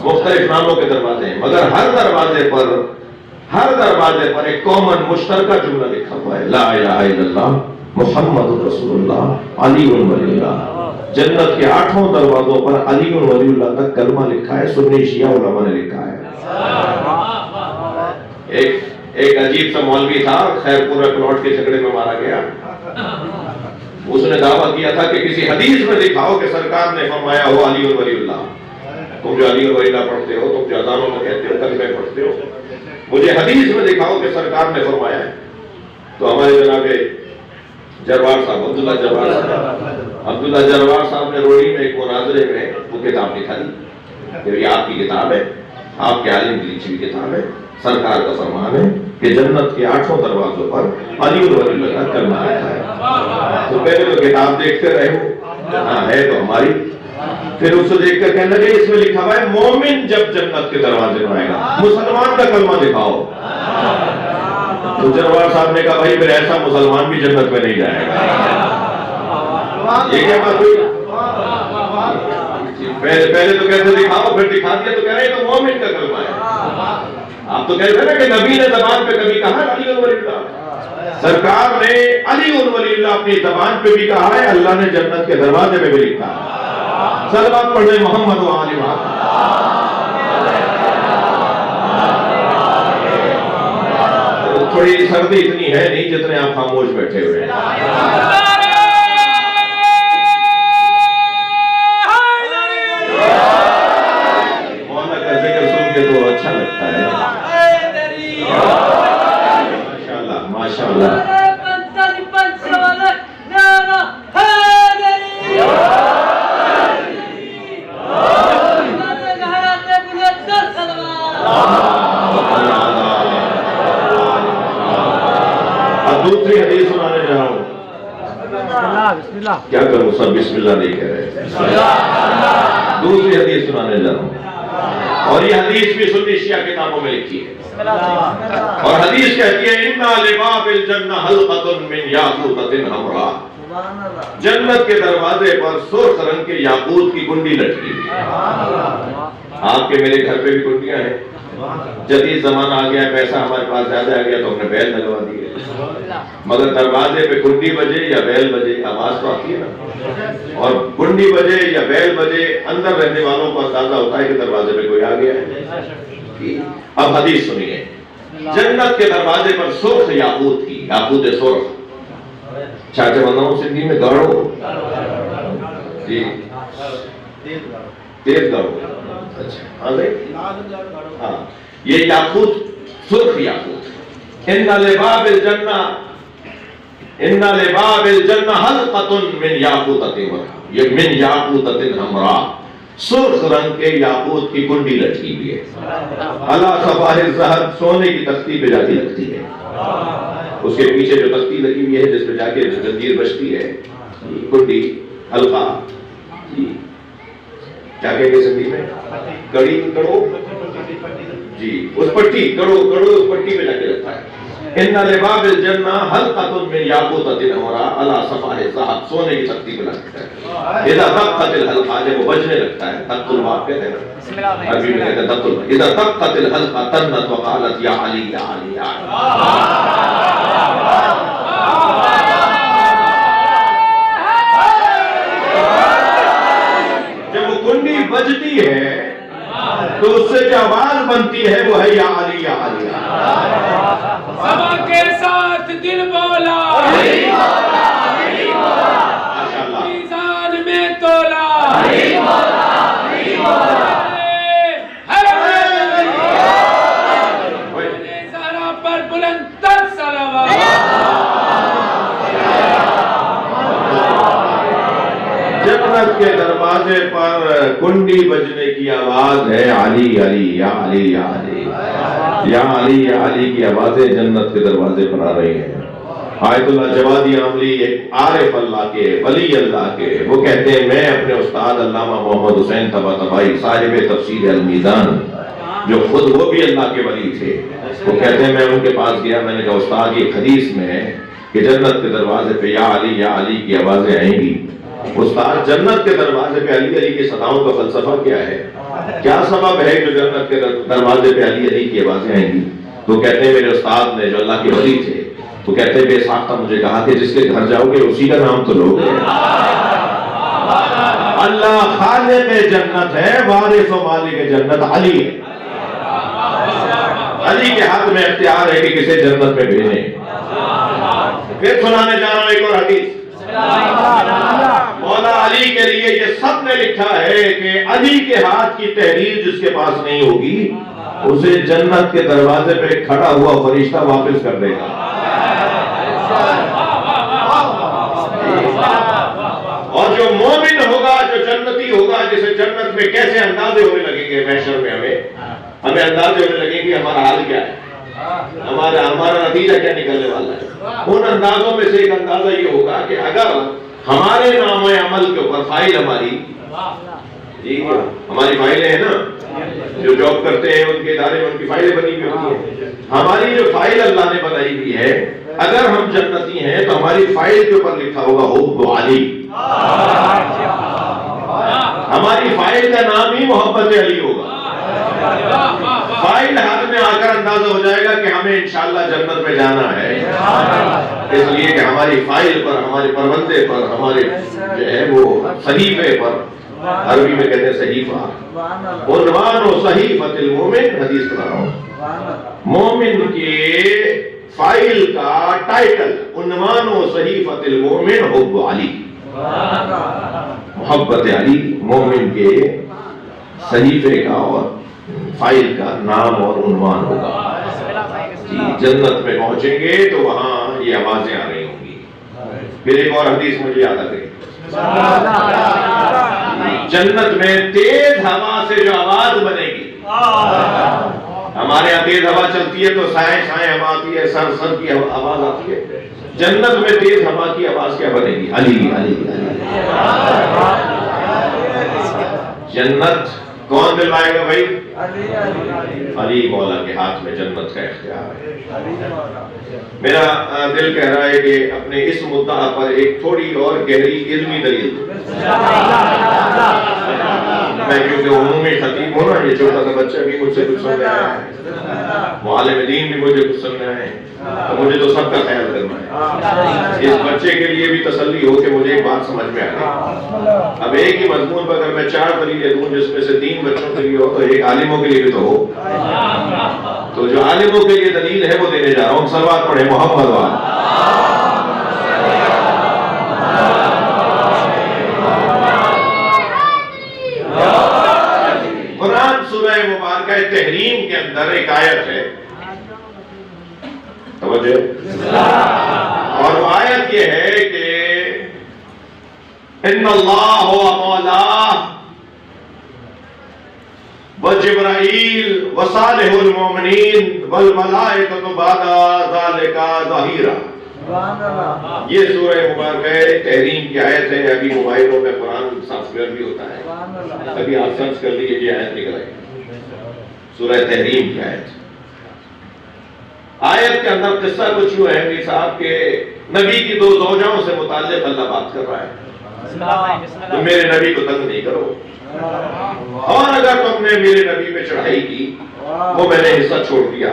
Speaker 1: مختلف ناموں کے دروازے ہیں، مگر ہر دروازے پر ایک کامن مشترکہ جملہ لکھا ہوا ہے لا الہ الا اللہ محمد رسول اللہ علی ولی اللہ۔ جنت کے 8 دروازوں پر علی ولی اللہ کا کلمہ لکھا ہے، سنی شیعہ علماء نے لکھا ہے۔ ایک عجیب سا مولوی تھا، خیر پورا پلاٹ کے جھگڑے میں مارا گیا، اس نے دعویٰ کیا تھا کہ کسی حدیث میں دکھاؤ کہ سرکار نے فرمایا ہو علی ولی اللہ، تم جو علی ولی اللہ پڑھتے ہو، تم جو اذانوں میں کہتے ہو، کلمے پڑھتے ہو، مجھے حدیث میں دکھاؤ کہ سرکار نے فرمایا ہے۔ تو ہمارے جناب جروار صاحب عبداللہ جروار صاحب نے روڑی میں ایک مناظرے میں وہ کتاب لکھا دی کہ یہ آپ کی کتاب ہے، آپ کے عالم کی لکھی ہوئی کتاب ہے، سرکار کا فرمان ہے کہ جنت کے 8 دروازوں پر علی ولی اللہ کا کلمہ لکھا ہے۔ تو پہلے تو کتاب دیکھتے رہے ہو، ہاں ہے تو ہماری، پھر اس کو دیکھ کر کہنے لگے اس میں لکھا ہوا ہے مومن جب جنت کے دروازے میں آئے گا، مسلمان کا کلمہ دکھاؤ۔ تو جنوار صاحب نے کہا بھائی پھر ایسا مسلمان بھی جنت میں نہیں جائے گا. یہ کیا بات ہوئی؟ پہلے تو کہتے دکھاؤ، پھر دکھا دیا تو کہہ رہے تو مومن کا کلمہ ہے. آپ تو کہتے ہیں نا کہ نبی نے زبان پہ کبھی کہا علی ولی اللہ، سرکار نے علی ولی اللہ اپنی زبان پہ بھی کہا ہے، اللہ نے جنت کے دروازے پہ بھی لکھا ہے. صلوات پڑھیں محمد و آل محمد. تھوڑی سردی اتنی ہے نہیں جتنے آپ خاموش بیٹھے ہوئے ہیں. مولانا کا ذکر سن کے تو اچھا لگتا ہے نا. ماشاءاللہ ماشاءاللہ. دوسری حدیث سنانے جا رہا ہوں. کیا کروں سب بسم اللہ نہیں کہہ رہے. دوسری حدیث سنانے جا رہا ہوں، اور یہ حدیث بھی سنی شیعہ کتابوں میں لکھی ہے. اور حدیث کہتی ہے اِنَّ لِبَابِ الْجَنَّةِ حَلْقَةٌ مِّن یاقوتۃ حمراء. جنت کے دروازے پر سرخ رنگ کے یاقوت کی کنڈی لٹکی ہے. آپ کے میرے گھر پہ بھی کنڈیاں ہیں. جدید زمانہ آ گیا، پیسہ ہمارے پاس زیادہ آ گیا تو ہم نے بیل لگوا دی ہے، مگر دروازے پہ کنڈی بجے یا بیل بجے آواز تو آتی ہے نا. اور کنڈی بجے یا بیل بجے اندر رہنے والوں کو اندازہ ہوتا ہے کہ دروازے پہ کوئی آ گیا ہے. اب حدیث سنیے. جنت کے دروازے پر سرخ یاقوت کی، یاقوت سرخ چاچے بناؤں سندھی میں گاڑو جی تیز گاڑو. اچھا ہاں یہ یاقوت سرخ یاقوت. ان لباب الجنہ حلقۃ من یاقوتۃ یہ من یاقوتۃ حمراء. سرخ رنگ کے یاقوت کی کنڈی لٹکی ہوئی ہے. علی صفاح الذہب سونے کی تختی پہ جا کے لگتی ہے. اس کے پیچھے جو تختی لگی ہوئی ہے جس پہ جا کے زنجیر بجتی ہے، کنڈی حلقہ کیا کہیں گے سندھی میں، کڑی کڑو جی، اس پٹی کڑو اس پٹی پہ جا کے رکھا ہے. ان لباب الجنہ حلقۃ من یاقوتۃ حمراء علی صفاح الذہب سونے کی تختی پہ لگتا ہے. اذا دقت الحلقہ جب وہ بجنے لگتا ہے، دق الباب کہتے ہیں نا، عربی میں کہتے ہیں دق الباب. اذا دقت الحلقہ تنت وقالت یا علی یا علی یا علی. جب وہ کنڈی بجتی ہے تو اس سے جو آواز بنتی ہے وہ ہے یا علی یا علی.
Speaker 2: سبا کے ساتھ دل بولا
Speaker 1: ماشاءاللہ.
Speaker 2: میزان میں تولا سارا پر بلند تر صلوات.
Speaker 1: جنت کے دروازے پر کنڈی بجنے کی آواز ہے علی علی یا علی یا علی یا علی یا علی کی آوازیں جنت کے دروازے پر آ رہی ہیں. آیت اللہ جوادی عاملی ایک عارف اللہ کے ولی اللہ کے، وہ کہتے ہیں میں اپنے استاد علامہ محمد حسین طباطبائی صاحب تفسیر المیزان جو خود وہ بھی اللہ کے ولی تھے، وہ کہتے ہیں میں ان کے پاس گیا، میں نے کہا استاد یہ حدیث میں ہے کہ جنت کے دروازے پہ یا علی کی آوازیں آئیں گی. استاد جنت کے دروازے پہ علی علی کی صداؤں کا فلسفہ کیا ہے، کیا سبب ہے جو جنت کے دروازے پہ علی علی کی آوازیں آئیں گی؟ تو کہتے ہیں میرے استاد نے جو اللہ کے ولی تھے تو کہتے ہیں بے ساختہ مجھے کہا کہ جس کے گھر جاؤ گے اسی کا نام تو لوگ اللہ خالق جنت ہے، وارث و مالک جنت علی ہے. علی کے ہاتھ میں اختیار ہے کہ کسے جنت میں بھیجیں. پھر سنانے جا رہا ہوں ایک اور حدیث. مولا علی کے لیے یہ سب نے لکھا ہے کہ علی کے ہاتھ کی تحریر جس کے پاس نہیں ہوگی اسے جنت کے دروازے پہ کھڑا ہوا فرشتہ واپس کر دے گا. اور جو مومن ہوگا، جو جنتی ہوگا، جسے جنت میں کیسے اندازے ہونے لگیں گے، محشر میں ہمیں اندازے ہونے لگیں گے ہمارا حال کیا ہے، ہمارا نتیجہ کیا نکلنے والا ہے. ان اندازوں میں سے ایک اندازہ یہ ہوگا کہ اگر ہمارے نام عمل کے اوپر فائل ہماری فائلیں ہیں نا، جو جاب کرتے ہیں ان کے ادارے میں ان کی فائلیں بنی ہوئی ہوتی ہیں. ہماری جو فائل اللہ نے بنائی ہوئی ہے، اگر ہم جنتی ہیں تو ہماری فائل کے اوپر لکھا ہوگا حب علی. ہماری فائل کا نام ہی محبت علی ہوگا. فائل ہاتھ میں آ کر اندازہ ہو جائے گا کہ ہمیں انشاءاللہ جنت میں جانا ہے، اس لیے کہ ہماری فائل پر، ہمارے پروندے پر، ہمارے جو ہے وہ صحیفے پر، عربی میں کہتے ہیں صحیفہ، عنوان و صحیفۃ المومن، حدیث پڑھا رہا ہوں، مومن کے فائل کا ٹائٹل عنوان و صحیفۃ المومن حب علی، محبت علی مومن کے صحیفے کا اور فائل کا نام اور عنوان ہوگا. جی جنت میں پہنچیں گے تو وہاں یہ آوازیں آ رہی ہوں گی. پھر ایک اور حدیث مجھے یاد آ گئی، جنت میں تیز ہوا سے جو آواز بنے گی، ہمارے یہاں تیز ہوا چلتی ہے تو سائیں سائیں ہوا آتی ہے، سر سر کی آواز آتی ہے. جنت میں تیز ہوا کی آواز کیا بنے گی؟ علی علی علی. جنت کون دلوائے گا بھائی؟ علی مولا کے ہاتھ میں جنت کا اختیار ہے. میرا دل کہہ رہا ہے کہ اپنے اس مدعا پر ایک تھوڑی اور گہری علمی دلیل، میں کیونکہ عمومی خطیب ہوں نا، یہ چھوٹا سا بچہ بھی مجھ سے کچھ سن رہا ہے، معلم دین بھی مجھے کچھ سن رہا ہے، تو مجھے تو سب کا خیال کرنا ہے. اس بچے کے لیے بھی تسلی ہو کہ مجھے ایک بات سمجھ میں آ گئی. اب ایک ہی مضمون پر اگر میں 4 دلیلیں دوں جس میں سے 3 بچوں کے لیے ہو تو ایک عالموں کے لیے بھی تو ہو. تو جو عالموں کے لیے دلیل ہے وہ دینے جا رہا ہوں. صلوات پڑھیں محمد وال. قرآن سورہ مبارکہ تحریم کے اندر ایک آیت ہے، توجہ، اور وہ آیت یہ ہے کہ ان اللہ و مولا وجبرائیل وصالح المومنین والملائکۃ بعد ذالک ظہیرا. یہ سورہ مبارکہ تحریم کی آیت ہے. ابھی موبائلوں میں قرآن سافٹ ویئر بھی ہوتا ہے، ابھی آپ سرچ کر لیجیے یہ آیت نکل آئے گی، سورہ تحریم کی آیت. آیت کے اندر قصہ کچھ یوں ہے کہ صاحب کے نبی کی 2 زوجوں سے متعلق اللہ بات کر رہا ہے. تم میرے نبی کو تنگ نہیں کرو، اور اگر تم نے میرے نبی پہ چڑھائی کی، وہ میں نے حصہ چھوڑ دیا،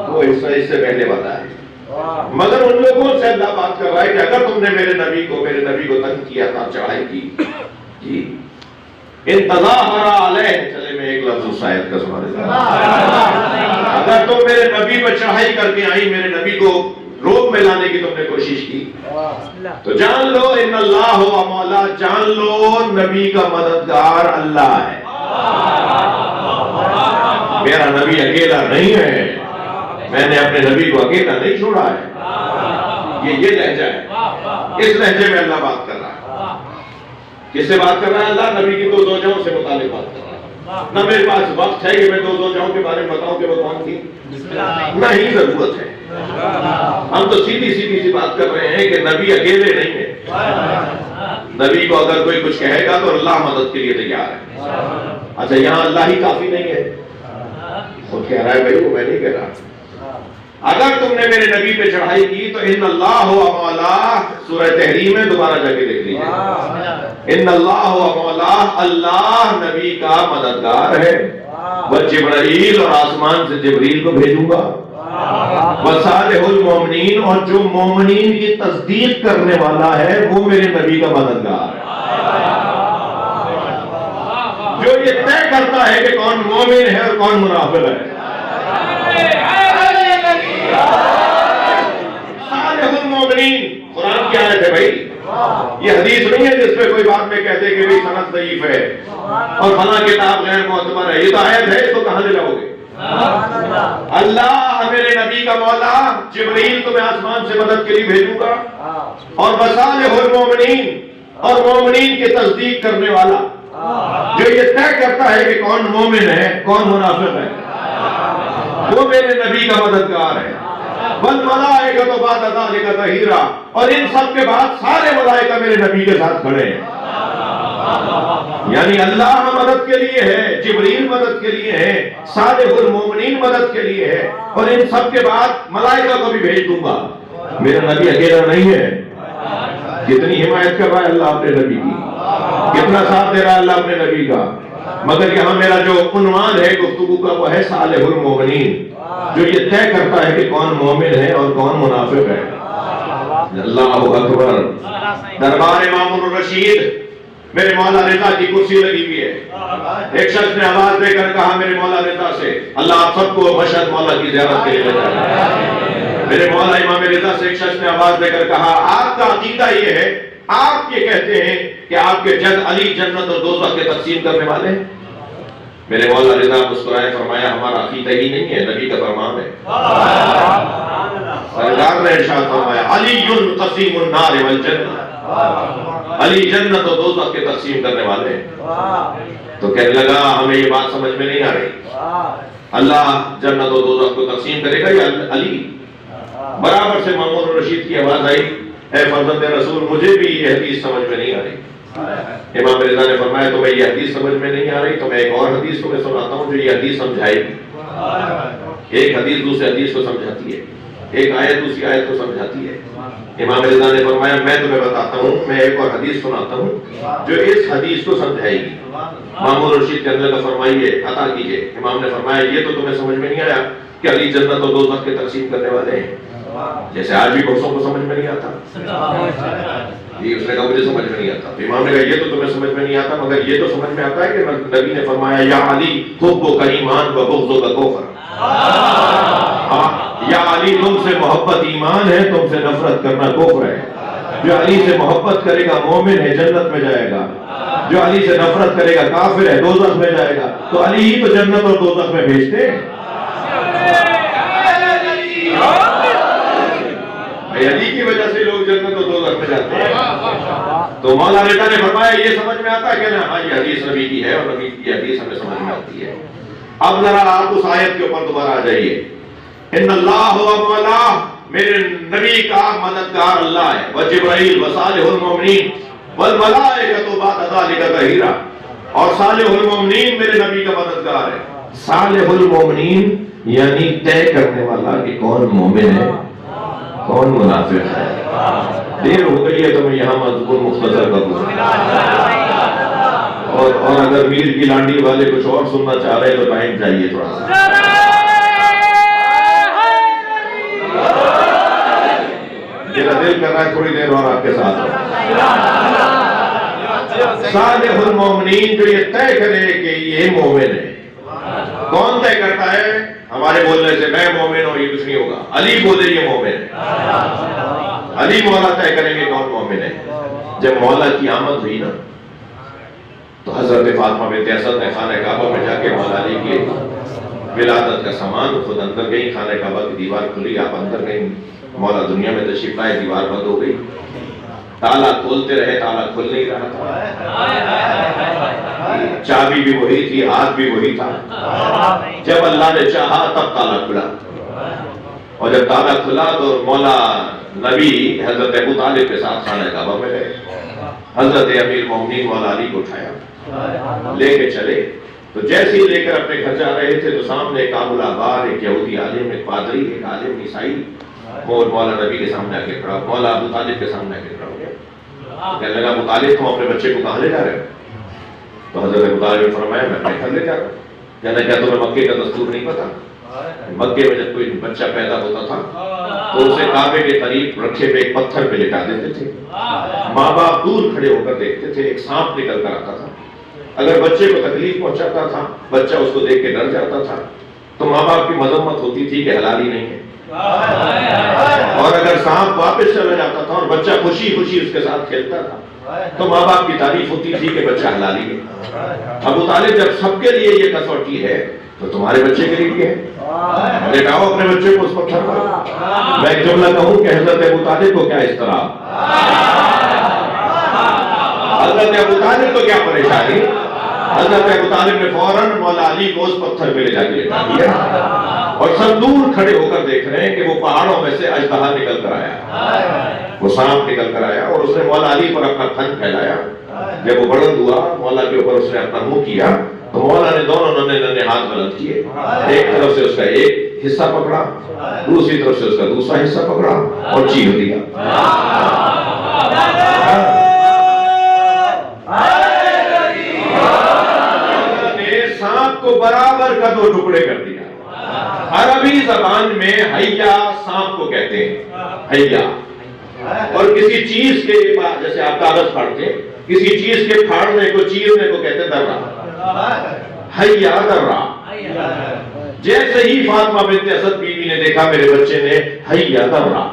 Speaker 1: وہ حصہ اس سے پہلے والا ہے. مگر ان لوگوں سے اللہ بات کر رہا ہے کہ اگر تم نے میرے نبی کو تنگ کیا تھا، چڑھائی کی، جی انتظاہر علیہ، چلے میں ایک لفظ اس آیت کا سنا دیتا ہوں. اگر تم میرے نبی پر چڑھائی کر کے آئی، میرے نبی کو روپ میں لانے کی تم نے کوشش کی، تو جان لو ان اللہ و مولا، جان لو نبی کا مددگار اللہ ہے. میرا نبی اکیلا نہیں ہے، میں نے اپنے نبی کو اکیلا نہیں چھوڑا ہے. یہ لہجہ ہے، اس لہجے میں اللہ بات کر رہا ہے. کس سے بات کر رہا ہے اللہ؟ نبی کی 2 زوجوں سے متعلق بات کر رہا ہے. نہ میرے پاس وقت ہے کہ میں 2 زوجوں کے بارے میں بتاؤں کہ وہ کون تھی، نہ ہی ضرورت ہے. ہم تو سیدھی سی بات کر رہے ہیں کہ نبی اکیلے نہیں ہے. نبی کو اگر کوئی کچھ کہے گا تو اللہ مدد کے لیے تیار ہے. اچھا یہاں اللہ ہی کافی نہیں ہے، وہ کہہ رہا ہے بھائی، وہ میں نہیں کہہ رہا. اگر تم نے میرے نبی پہ چڑھائی کی تو ان اللہ و مولا، سورہ تحریم میں دوبارہ جا کے دیکھ لیجیے، ان اللہ و مولا، اللہ نبی کا مددگار ہے. وہ جبرائیل، اور آسمان سے جبریل کو بھیجوں گا، وصالح المومنین، اور جو مومنین کی تصدیق کرنے والا ہے وہ میرے نبی کا مددگار ہے. جو یہ طے کرتا ہے کہ کون مومن ہے اور کون منافق ہے. صالح المومنین قرآن کی آیت ہے بھائی، یہ حدیث نہیں ہے جس پہ کوئی بات میں کہتے کہ سند ضعیف ہے اور فلاں کتاب غیر معتبر ہے. یہ تو آیت ہے، اس کو کہاں لے جاؤ گے؟ اللہ میرے نبی کا مولا، جبرائیل کو میں آسمان سے مدد کے لیے بھیجوں گا، اور وصالح المومنین، اور مومنین کی تصدیق کرنے والا جو یہ طے کرتا ہے کہ کون مومن ہے کون منافق ہے، وہ میرے نبی کا مددگار ہے. والملائکۃ بعد ذالک ظہیرا، اور ان سب کے بعد سارے ملائکہ میرے نبی کے ساتھ کھڑے ہیں. یعنی اللہ مدد کے لیے ہے، جبریل مدد کے لیے ہے، صالح المومنین مدد کے لیے ہے، اور ان سب کے بعد ملائکہ کو بھی بھیج دوں گا۔ میرا نبی اکیلا نہیں ہے۔ کتنی حمایت کر رہا ہے اللہ اپنے نبی کی، کتنا ساتھ دے رہا ہے اللہ اپنے نبی کا، مگر یہاں میرا جو عنوان ہے گفتگو کا وہ ہے صالح المومنین، جو یہ طے کرتا ہے کہ کون مومن ہے اور کون منافق ہے۔ اللہ اکبر۔ دربار امام الرشید میرے مولا رضا کی کرسی لگی ہوئی ہے۔ ایک شخص نے آواز دے کر کہا میرے مولا رضا سے، اللہ آپ سب کو مشہد مولا کی زیارت کے لیے بھیجا۔ میرے مولا امام رضا سے ایک شخص نے آواز دے کر کہا آپ کا عقیدہ یہ ہے، آپ یہ کہتے ہیں کہ آپ کے جد علی جنت اور دوزخ کے تقسیم کرنے والے ہیں؟ میرے مولا رضا مسکرائے، فرمایا ہمارا عقیدہ ہی نہیں ہے، نبی کا فرمان ہے۔ سرکار نے ارشاد فرمایا علی قسیم النار والجنہ، علی جنت اور دوزخ کے تقسیم کرنے والے ہیں۔ تو کہنے لگا ہمیں یہ بات سمجھ میں نہیں آ رہی، اللہ جنت اور دوزخ کو تقسیم کرے گا یا علی؟ برابر سے مامون الرشید کی آواز آئی، اے فرزند رسول مجھے بھی یہ حدیث سمجھ میں نہیں آ رہی۔ امام رضا نے فرمایا تمہیں یہ حدیث سمجھ میں نہیں آ رہی تو میں ایک اور حدیث تمہیں سناتا ہوں جو یہ حدیث سمجھائے گی۔ ایک حدیث دوسرے حدیث کو سمجھاتی ہے، ایک آیت دوسری آیت کو سمجھاتی ہے۔ امام رضا نے فرمایا میں تمہیں بتاتا ہوں، میں ایک اور حدیث سناتا ہوں جو اس حدیث کو سمجھائے گی۔ مامون رشید کہنے لگا فرمائیے، عطا کیجئے۔ امام نے فرمایا یہ تو تمہیں سمجھ میں نہیں آیا کہ علی جنت اور دوزخ کے تقسیم کرنے والے ہیں، جیسے آج بھی بہتوں کو سمجھ میں نہیں آتا۔ یہ اس نے کہا مجھے سمجھ میں نہیں آتا، تو امام نے کہا یہ تو تمہیں سمجھ میں نہیں آتا، مگر یہ تو سمجھ میں آتا ہے کہ نبی نے فرمایا یا علی حب کا ایمان و بغض کا کفر، یا علی تم سے محبت ایمان ہے، تم سے نفرت کرنا کفر ہے۔ جو علی سے محبت کرے گا مومن ہے، جنت میں جائے گا، جو علی سے نفرت کرے گا کافر ہے، دوزخ میں جائے گا۔ تو علی ہی تو جنت اور دوزخ میں بھیجتے ہیں۔ علی کی وجہ سے لوگ جنت اور دوزخ میں جاتے ہیں۔ تو مولا رضا نے فرمایا یہ سمجھ میں آتا ہے کہ نا ہاں یہ حدیث نبی کی ہے اور نبی کی حدیث ہمیں سمجھ میں آتی ہے۔ اب ذرا آپ اس آیت کے اوپر دوبارہ آ جائیے، ان اللہ و مولا، میرے نبی کا مددگار اللہ ہے، وجبرائیل وصالح المومنین والملائکۃ بعد ذلک ظہیرا، اور صالح المومنین میرے نبی کا مددگار ہے۔ صالح المومنین یعنی طے کرنے والا کہ کون مومن ہے کون منافق ہے۔ دیر ہو گئی ہے تو میں یہاں مضمون مختصر کر دوں، اور اگر میر کی لانڈی والے کچھ اور سننا چاہ رہے تو ٹائم چاہیے تھوڑا سا۔ میرا دل کر رہا ہے تھوڑی دیر اور آپ کے ساتھ ہوں۔ صالح المومنین جو یہ طے کرے کہ یہ مومن ہے، کون طے کرتا ہے؟ ہمارے بولنے سے میں مومن ہوں یہ کچھ نہیں ہوگا، علی بولے یہ مومن ہے، علی مولا طے کریں گے کون مومن ہے۔ جب مولا کی آمد ہوئی نا تو حضرت فاطمہ بنت اسد نے خانہ کعبہ میں جا کے مولا علی کی ولادت کا سامان خود اندر گئی، خانہ کعبہ کی دیوار کھلی، آپ اندر گئی، مولا دنیا میں تشریف لائے، دیوار بند ہو گئی، تالا کھولتے رہے تالا کھل نہیں رہا تھا، چابی بھی وہی تھی، ہاتھ بھی وہی تھا۔ جب اللہ نے چاہا تب تالا کھلا، اور جب تالا کھلا تو مولا نبی حضرت ابو طالب کے ساتھ خانہ کعبہ میں گئے، حضرت امیر مومنین مولا علی کو اٹھایا لے کے چلے، تو جیسے ہی لے کر اپنے گھر جا رہے تھے تو سامنے ایک ابو العبار، ایک یہودی عالم، ایک پادری، ایک عالم عیسائی مولا نبی کے سامنے آ کے کھڑا، مولا ابو طالب کے سامنے آ کے کھڑا ہو گیا۔ کہنے لگا ابو طالب تم اپنے بچے کو کہاں لے جا رہے ہو؟ تو حضرت ابو طالب نے فرمایا میں اپنے گھر لے جا رہا ہوں۔ کہنا کیا تمہیں مکے کا دستور نہیں پتا؟ مکے میں جب کوئی بچہ پیدا ہوتا تھا تو اسے کعبے کے قریب رکھے ہوئے ایک پتھر پہ لٹا دیتے تھے، ماں باپ دور کھڑے ہو کر دیکھتے تھے، ایک سانپ نکل کر آتا تھا، اگر بچے کو تکلیف پہنچاتا تھا، بچہ اس کو دیکھ کے ڈر جاتا تھا، تو ماں باپ کی مذمت ہوتی تھی کہ حلال ہی نہیں ہے، اور اگر سانپ واپس چلا جاتا تھا اور بچہ خوشی خوشی اس کے ساتھ کھیلتا تھا تو ماں باپ کی تعریف ہوتی تھی کہ بچہ حلالی ہے۔ ابو طالب جب سب کے لیے یہ کسوٹی ہے تو تمہارے بچے کے لیے بھی ہے، لٹاؤ اپنے بچے کو اس پتھر پر۔ میں ایک جملہ کہوں کہ حضرت ابو طالب کو کیا اضطراب، حضرت ابو طالب کو کیا پریشانی، حضرت ابو طالب نے فوراً مولا علی کو اس پتھر پہ لے جا کے لٹا دیا، اور سب دور کھڑے ہو کر دیکھ رہے ہیں کہ وہ پہاڑوں میں سے اژدہا نکل کر آیا، وہ سانپ نکل کر آیا، اور اس نے مولا علی پر اپنا تھن پھیلایا جب وہ بلند ہوا مولا کے اوپر اس نے اپنا منہ کیا تو مولا نے دونوں ننھے ننھے ہاتھ بلند کیے، ایک طرف سے اس کا ایک حصہ پکڑا، دوسری طرف سے اس کا دوسرا حصہ پکڑا اور چیر دیا۔ سانپ کو برابر کا دو ٹکڑے کر دیا۔ عربی زبان میں حیا سانپ کو کہتے ہیں، حیا، اور کسی چیز کے جیسے آپ کاغذ پھاڑتے ہیں، کسی چیز کے پھاڑنے کو چیرنے کو کہتے ہیں درہ، حیا درہ۔ جیسے ہی فاطمہ بنت اسد بیوی نے دیکھا میرے بچے نے حیا درہ،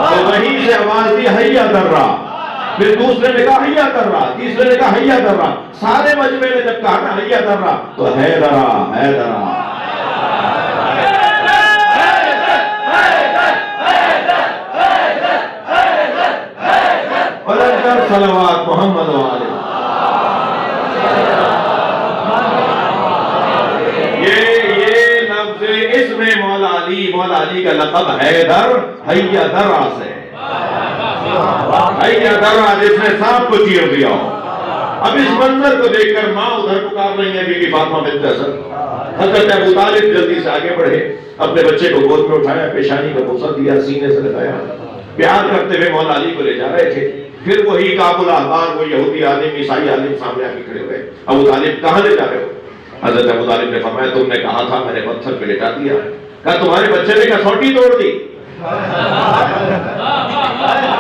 Speaker 1: تو وہیں سے آواز دی حیا درہ، پھر دوسرے نے کہا حیا درہ، تیسرے نے کہا حیا درہ، سارے مجمع نے جب کہا نا حیا درہ تو ہے درہ، ہے درہ۔ صلوات محمد والے۔ یہ لفظ اس میں مولا علی کا لقب حیدر حیا درہ سے، حیا درہ جس نے سانپ کو چیر دیا ہو۔ اب اس منظر کو دیکھ کر ماں ادھر پکار رہی ہے، بی بی فاطمہ بنت اسد۔ حضرت ابو طالب جلدی سے آگے بڑھے، اپنے بچے کو گود میں اٹھایا، پیشانی کا بوسہ دیا، سینے سے لگایا، پیار کرتے ہوئے مولا علی کو لے جا رہے تھے۔ پھر وہی کعب الاحبار، وہ یہودی عالم، عیسائی عالم سامنے آ کے کھڑے ہوئے، ابو طالب کہاں لے جا رہے ہو؟ حضرت ابو طالب نے فرمایا تم نے کہا تھا، میں نے پتھر پہ لٹا دیا۔ کہا تمہارے بچے نے کسوٹی توڑ دی،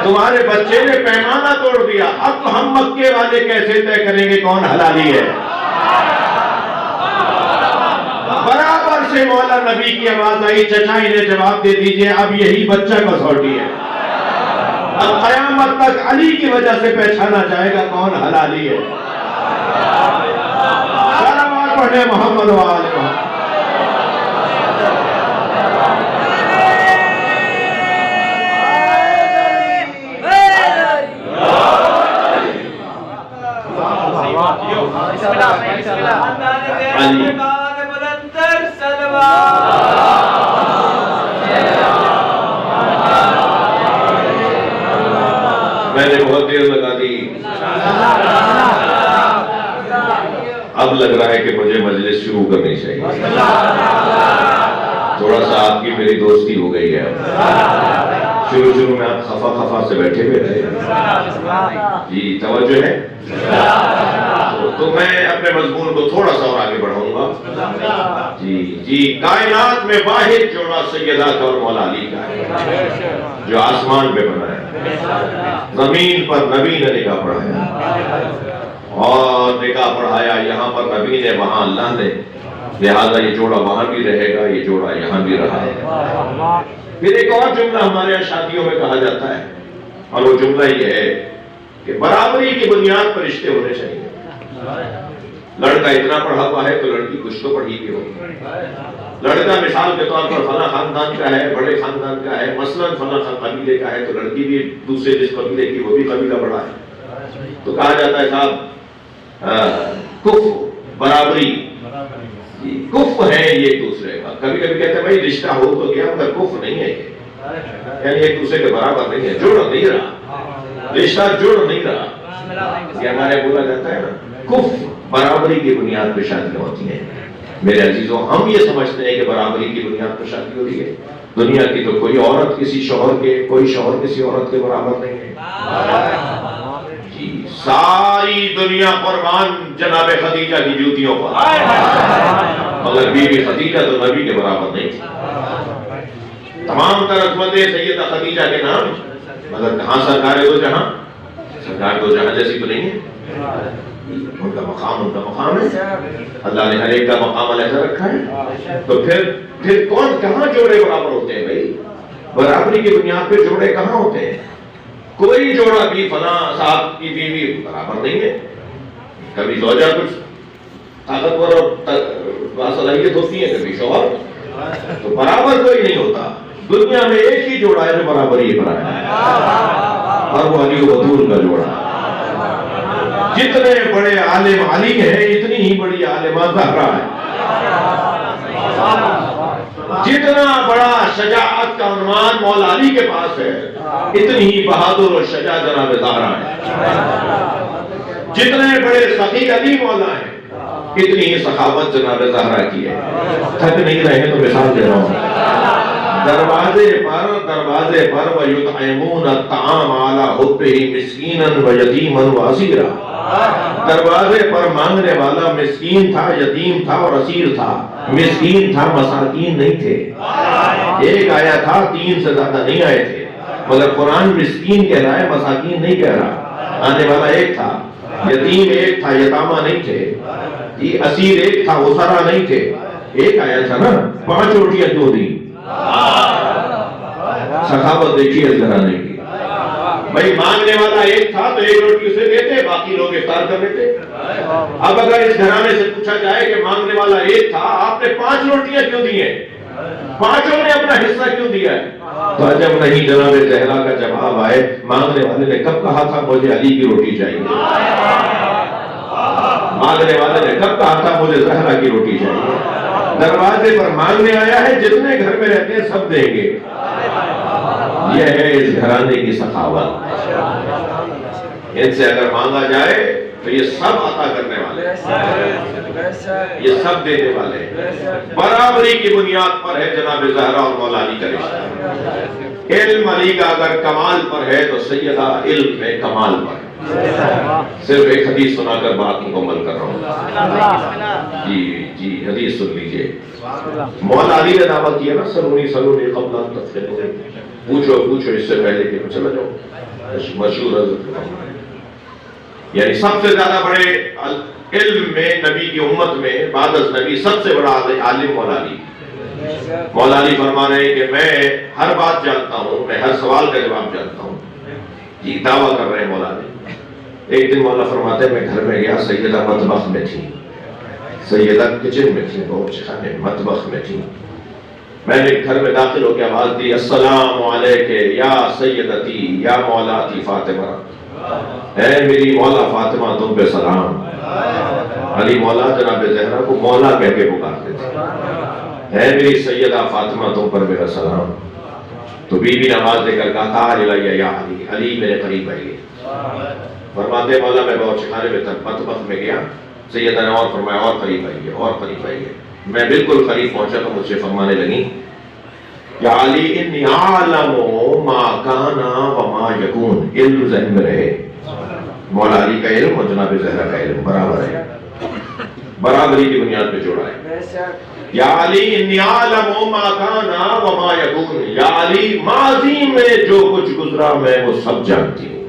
Speaker 1: تمہارے بچے نے پیمانہ توڑ دیا، اب ہم مکے والے کیسے طے کریں گے کون حلالی ہے؟ برابر سے مولا نبی کی آواز آئی، چچا انہیں جواب دے دیجئے، اب یہی بچہ کسوٹی ہے، اب قیامت تک علی کی وجہ سے پہچانا جائے گا کون حلالی ہے۔ صلوات پڑھیں محمد و آل محمد۔ میں نے بہت دیر لگا دی، اب لگ رہا ہے کہ مجھے مجلس شروع کرنی چاہیے، تھوڑا سا آپ کی میری دوستی ہو گئی ہے۔ شروع میں آپ خفا سے بیٹھے ہوئے رہے، جی توجہ ہے، تو میں اپنے مضمون کو تھوڑا سا اور آگے بڑھاؤں گا۔ جی کائنات میں واحد جوڑا سیدہ اور مولا علی کا ہے، جو آسمان پہ بنا ہے، زمین پر نبی نے نکاح پڑھایا، اور نکاح پڑھایا یہاں پر نبی نے، وہاں اللہ نے، لہذا یہ جوڑا وہاں بھی رہے گا، یہ جوڑا یہاں بھی رہا ہے۔ پھر ایک اور جملہ ہمارے یہاں شادیوں میں کہا جاتا ہے، اور وہ جملہ یہ ہے کہ برابری کی بنیاد پر رشتے ہونے چاہیے۔ لڑکا اتنا پڑھا ہوا ہے تو لڑکی کچھ تو پڑھی بھی ہوگی۔ لڑکا مثال کے طور پر فلاں خاندان کا ہے، بڑے خاندان کا ہے، مثلاً فلاں قبیلے کا ہے، تو لڑکی بھی دوسرے جس قبیلے کی وہ بھی قبیلہ بڑا ہے، تو کہا جاتا ہے صاحب کف برابری، کف ہے یہ دوسرے کا۔ کبھی کبھی کہتے ہیں بھائی رشتہ ہو تو کیا، مگر کف نہیں ہے یہ، یعنی ایک دوسرے کے برابر نہیں ہے، جڑ نہیں رہا، رشتہ جڑ نہیں رہا، یہ ہمارے بولا جاتا ہے نا، کف برابری کی بنیاد پہ شادیاں ہوتی ہیں۔ میرے عزیزوں، ہم یہ سمجھتے ہیں کہ برابری کی بنیاد پر شادی ہو رہی ہے، دنیا کی تو کوئی عورت کسی شوہر کے، کوئی شوہر کسی عورت کے برابر نہیں ہے۔ جی ساری دنیا قربان جناب خدیجہ کی جوتیوں پر، مگر بیوی خدیجہ تو نبی کے برابر نہیں تھی۔ تمام تر عظمتیں سیدہ خدیجہ کے نام، مگر کہاں سرکار دو جہاں، سرکار دو جہاں جیسی تو نہیں ہے۔ ان کا مقام ہے، اللہ نے ہر ایک کا مقام علیحدہ رکھا ہے، تو پھر کون کہاں جوڑے برابر ہوتے ہیں بھائی؟ برابری کی بنیاد پہ جوڑے کہاں ہوتے ہیں؟ کوئی جوڑا بھی فلاں صاحب کی بیوی برابر نہیں ہے۔ کبھی زوجہ کچھ طاقتور اور باصلاحیت ہوتی ہے، کبھی شوہر، تو برابر کوئی نہیں ہوتا۔ دنیا میں ایک ہی جوڑا ہے جو برابری پر آیا ہے، اور وہ علی و بطول کا جوڑا ہے۔ جتنے بڑے عالم علی ہیں، اتنی ہی بڑی عالمہ زہرا ہے۔ جتنا بڑا شجاعت کا عنوان مولا علی کے پاس ہے، اتنی ہی بہادر اور شجاع جناب زہرا ہے. جتنے بڑے سخی علی مولا ہیں اتنی ہی سخاوت جناب زہرا کی ہے. تھک نہیں رہے تو مثال دے رہا ہوں. دروازے پر وَيُطْعِمُونَ الطَّعَامَ عَلَى حُبِّهِ مِسْكِينًا وَيَتِيمًا وَأَسِيرًا. دروازے پر مانگنے والا مسکین تھا، یتیم تھا اور اسیر تھا. مسکین تھا، مساکین نہیں تھے. ایک آیا تھا، 3 سے زیادہ نہیں آئے تھے. مگر قرآن مسکین کہہ رہا ہے، مساکین نہیں کہہ رہا. آنے والا ایک تھا، یتیم ایک تھا، یتامہ نہیں تھے. اسیر ایک تھا، اسرا نہیں تھے. ایک آیا تھا نا، 5 روٹیاں کیوں دی؟ سخاوت دیکھیے اس گھرانے کی. بھائی مانگنے والا ایک تھا تو 1 روٹی اسے دیتے، باقی لوگ افطار کر لیتے. اب اگر اس گھرانے سے پوچھا جائے کہ مانگنے والا ایک تھا، آپ نے 5 روٹیاں کیوں دی ہیں؟ 5 نے اپنا حصہ کیوں دیا ہے؟ تو عجب نہیں جناب زہرا کا جواب آئے، مانگنے والے نے کب کہا تھا مجھے علی کی روٹی چاہیے؟ مانگنے والے نے کب کہا تھا مجھے زہرا کی روٹی چاہیے؟ دروازے پر مانگنے آیا ہے، جتنے گھر میں رہتے ہیں سب دیں گے. یہ ہے اس گھرانے کی سخاوت. ان سے اگر مانگا جائے تو یہ سب عطا کرنے والے ہیں، یہ سب دینے والے ہیں. برابری کی بنیاد پر ہے جناب زہرا اور مولا علی کا رشتہ. علم علی کا اگر کمال پر ہے تو سیدہ علم میں کمال پر ہے. صرف ایک حدیث سنا کر بات مکمل کر رہا ہوں. جی حدیث سن لیجئے. مولا علی نے دعویٰ کیا نا، سلونی قبل ان تفلحوا، پوچھو اس سے پہلے کہ چلا جاؤ. مشہور حضرت، یعنی سب سے زیادہ بڑے علم میں نبی کی امت میں بعد از نبی سب سے بڑا عالم مولا علی. مولا علی فرما رہے ہیں کہ میں ہر بات جانتا ہوں، میں ہر سوال کا جواب جانتا ہوں. جی دعویٰ کر رہے ہیں مولا علی. ایک دن مولا فرماتے ہیں میں گھر میں گیا، سیدہ مطبخ میں تھی، سیدہ کچن میں تھی، بہت خانے مطبخ میں تھی. میں نے گھر میں داخل ہو کے آواز دی، السلام علیکہ یا سیدتی یا مولاتی فاطمہ. اے میری مولا فاطمہ تم پہ سلام. علی مولا جناب زہرا کو مولا کہہ کے پکارتے تھے. اے میری سیدہ فاطمہ تم پر میرا سلام. تو بی بی نے آواز دے کر کہا تعال الیہ یا علی، علی میرے قریب آئیے. فرماتے مولا میں باورچی خانے میں تک مطبخ میں گیا، سیدہ نے اور فرمایا اور قریب آئیے اور قریب آئیے. میں بالکل قریب پہنچا تو مجھ سے فرمانے لگی یا علی انی اعلم ما کان وما یکون. علم ذہن میں رہے، مولا علی کا علم اور جناب زہرا کا علم برابر ہے، برابری کی بنیاد پہ جوڑا ہے. یا علی انی اعلم ما کان وما یکون. یا علی ماضی میں جو کچھ گزرا میں وہ سب جانتی ہوں.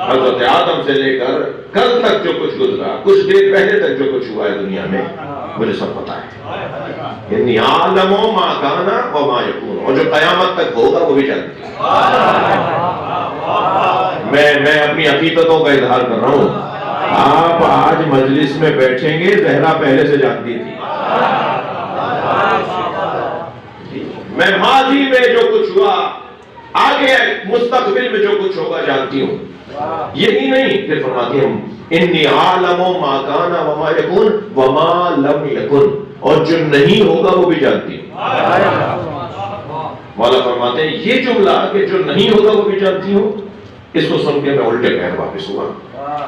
Speaker 1: حضرت آدم سے لے کر کل تک جو کچھ گزرا، کچھ دیر پہلے تک جو کچھ ہوا ہے دنیا میں، مجھے سب پتا ہے. انی اعلم ما کان وما یکون. اور جو قیامت تک ہوگا وہ بھی جانتی ہوں. میں اپنی عقیدتوں کا اظہار کر رہا ہوں. آپ آج مجلس میں بیٹھیں گے، زہرا پہلے سے جانتی تھی. میں ماضی میں جو کچھ ہوا، آگے مستقبل میں جو کچھ ہوگا جانتی ہوں. یہی نہیں، پھر فرماتی ہوں انی عالم ما کان وما یکون وما لم یکن. اور جو نہیں ہوگا وہ بھی جانتی ہوں. مولا فرماتے ہیں یہ جملہ کہ جو نہیں ہوگا وہ بھی جانتی ہوں، اس کو سن کے میں الٹے پیر واپس ہوا،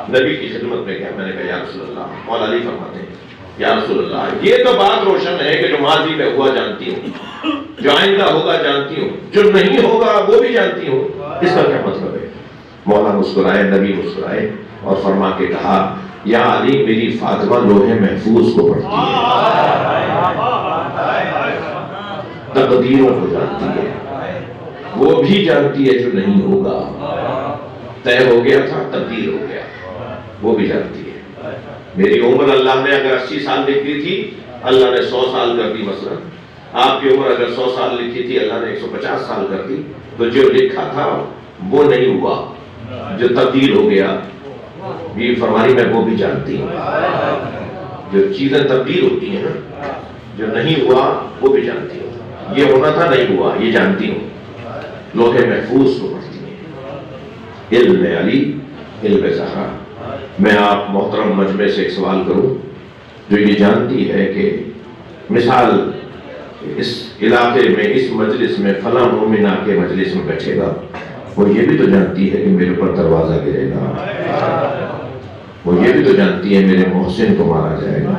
Speaker 1: نبی کی خدمت میں گیا. میں نے کہا یا رسول اللہ. مولا علی فرماتے ہیں یا رسول اللہ یہ تو بات روشن ہے کہ جو ماضی میں ہوا جانتی ہوں، جو آئندہ ہوگا جانتی ہوں، جو نہیں ہوگا وہ بھی جانتی ہوں. اس کا کیا مطلب ہے؟ مولا مسکرائے، نبی مسکرائے اور فرما کے کہا یا علی میری فاطمہ لوح محفوظ کو پڑھتی ہے، تقدیروں کو جانتی ہے، وہ بھی جانتی ہے جو نہیں ہوگا. طے ہو گیا تھا، تقدیر ہو گیا، وہ بھی جانتی ہے. میری عمر اللہ نے اگر 80 سال لکھی تھی، اللہ نے 100 سال کر دی. مثلا آپ کی عمر اگر 100 سال لکھی تھی، اللہ نے 150 سال کر دی. تو جو لکھا تھا وہ نہیں ہوا، جو تبدیل ہو گیا بھی فرمانی میں وہ بھی جانتی ہوں. جو چیزیں تبدیل ہوتی ہیں نا، جو نہیں ہوا وہ بھی جانتی ہوں. یہ ہونا تھا نہیں ہوا، یہ جانتی ہوں. لوح محفوظ کو پڑھتی ہیں. علم علی، علم زہرا. میں آپ محترم مجمع سے ایک سوال کروں جو یہ جانتی ہے کہ مثال اس علاقے میں اس مجلس میں فلاں مومن آ کے مجلس میں بیٹھے گا، وہ یہ بھی تو جانتی ہے کہ میرے پر دروازہ گرے گا، وہ یہ بھی تو جانتی ہے میرے محسن کو مارا جائے گا،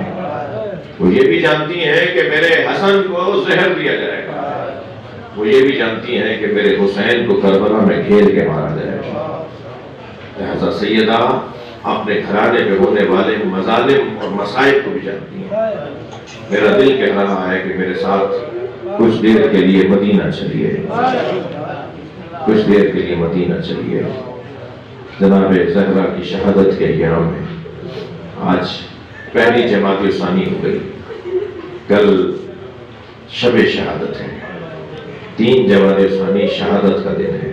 Speaker 1: وہ یہ بھی جانتی ہیں کہ میرے حسن کو زہر دیا جائے گا، وہ یہ بھی جانتی ہیں کہ میرے حسین کو کربلا میں گھیر کے مارا جائے گا۔ لہذا سیدہ اپنے گھرانے پہ ہونے والے مظالم اور مصائب کو بھی جانتی ہیں۔ میرا دل کہہ رہا ہے کہ میرے ساتھ کچھ دیر کے لیے مدینہ چلیے، کچھ دیر کے لیے مدینہ چلیے۔ جناب زہرا کی شہادت کے ایام میں آج پہلی جماعت ثانی ہو گئی، کل شب شہادت ہے، 3 جماعت ثانی شہادت کا دن ہے۔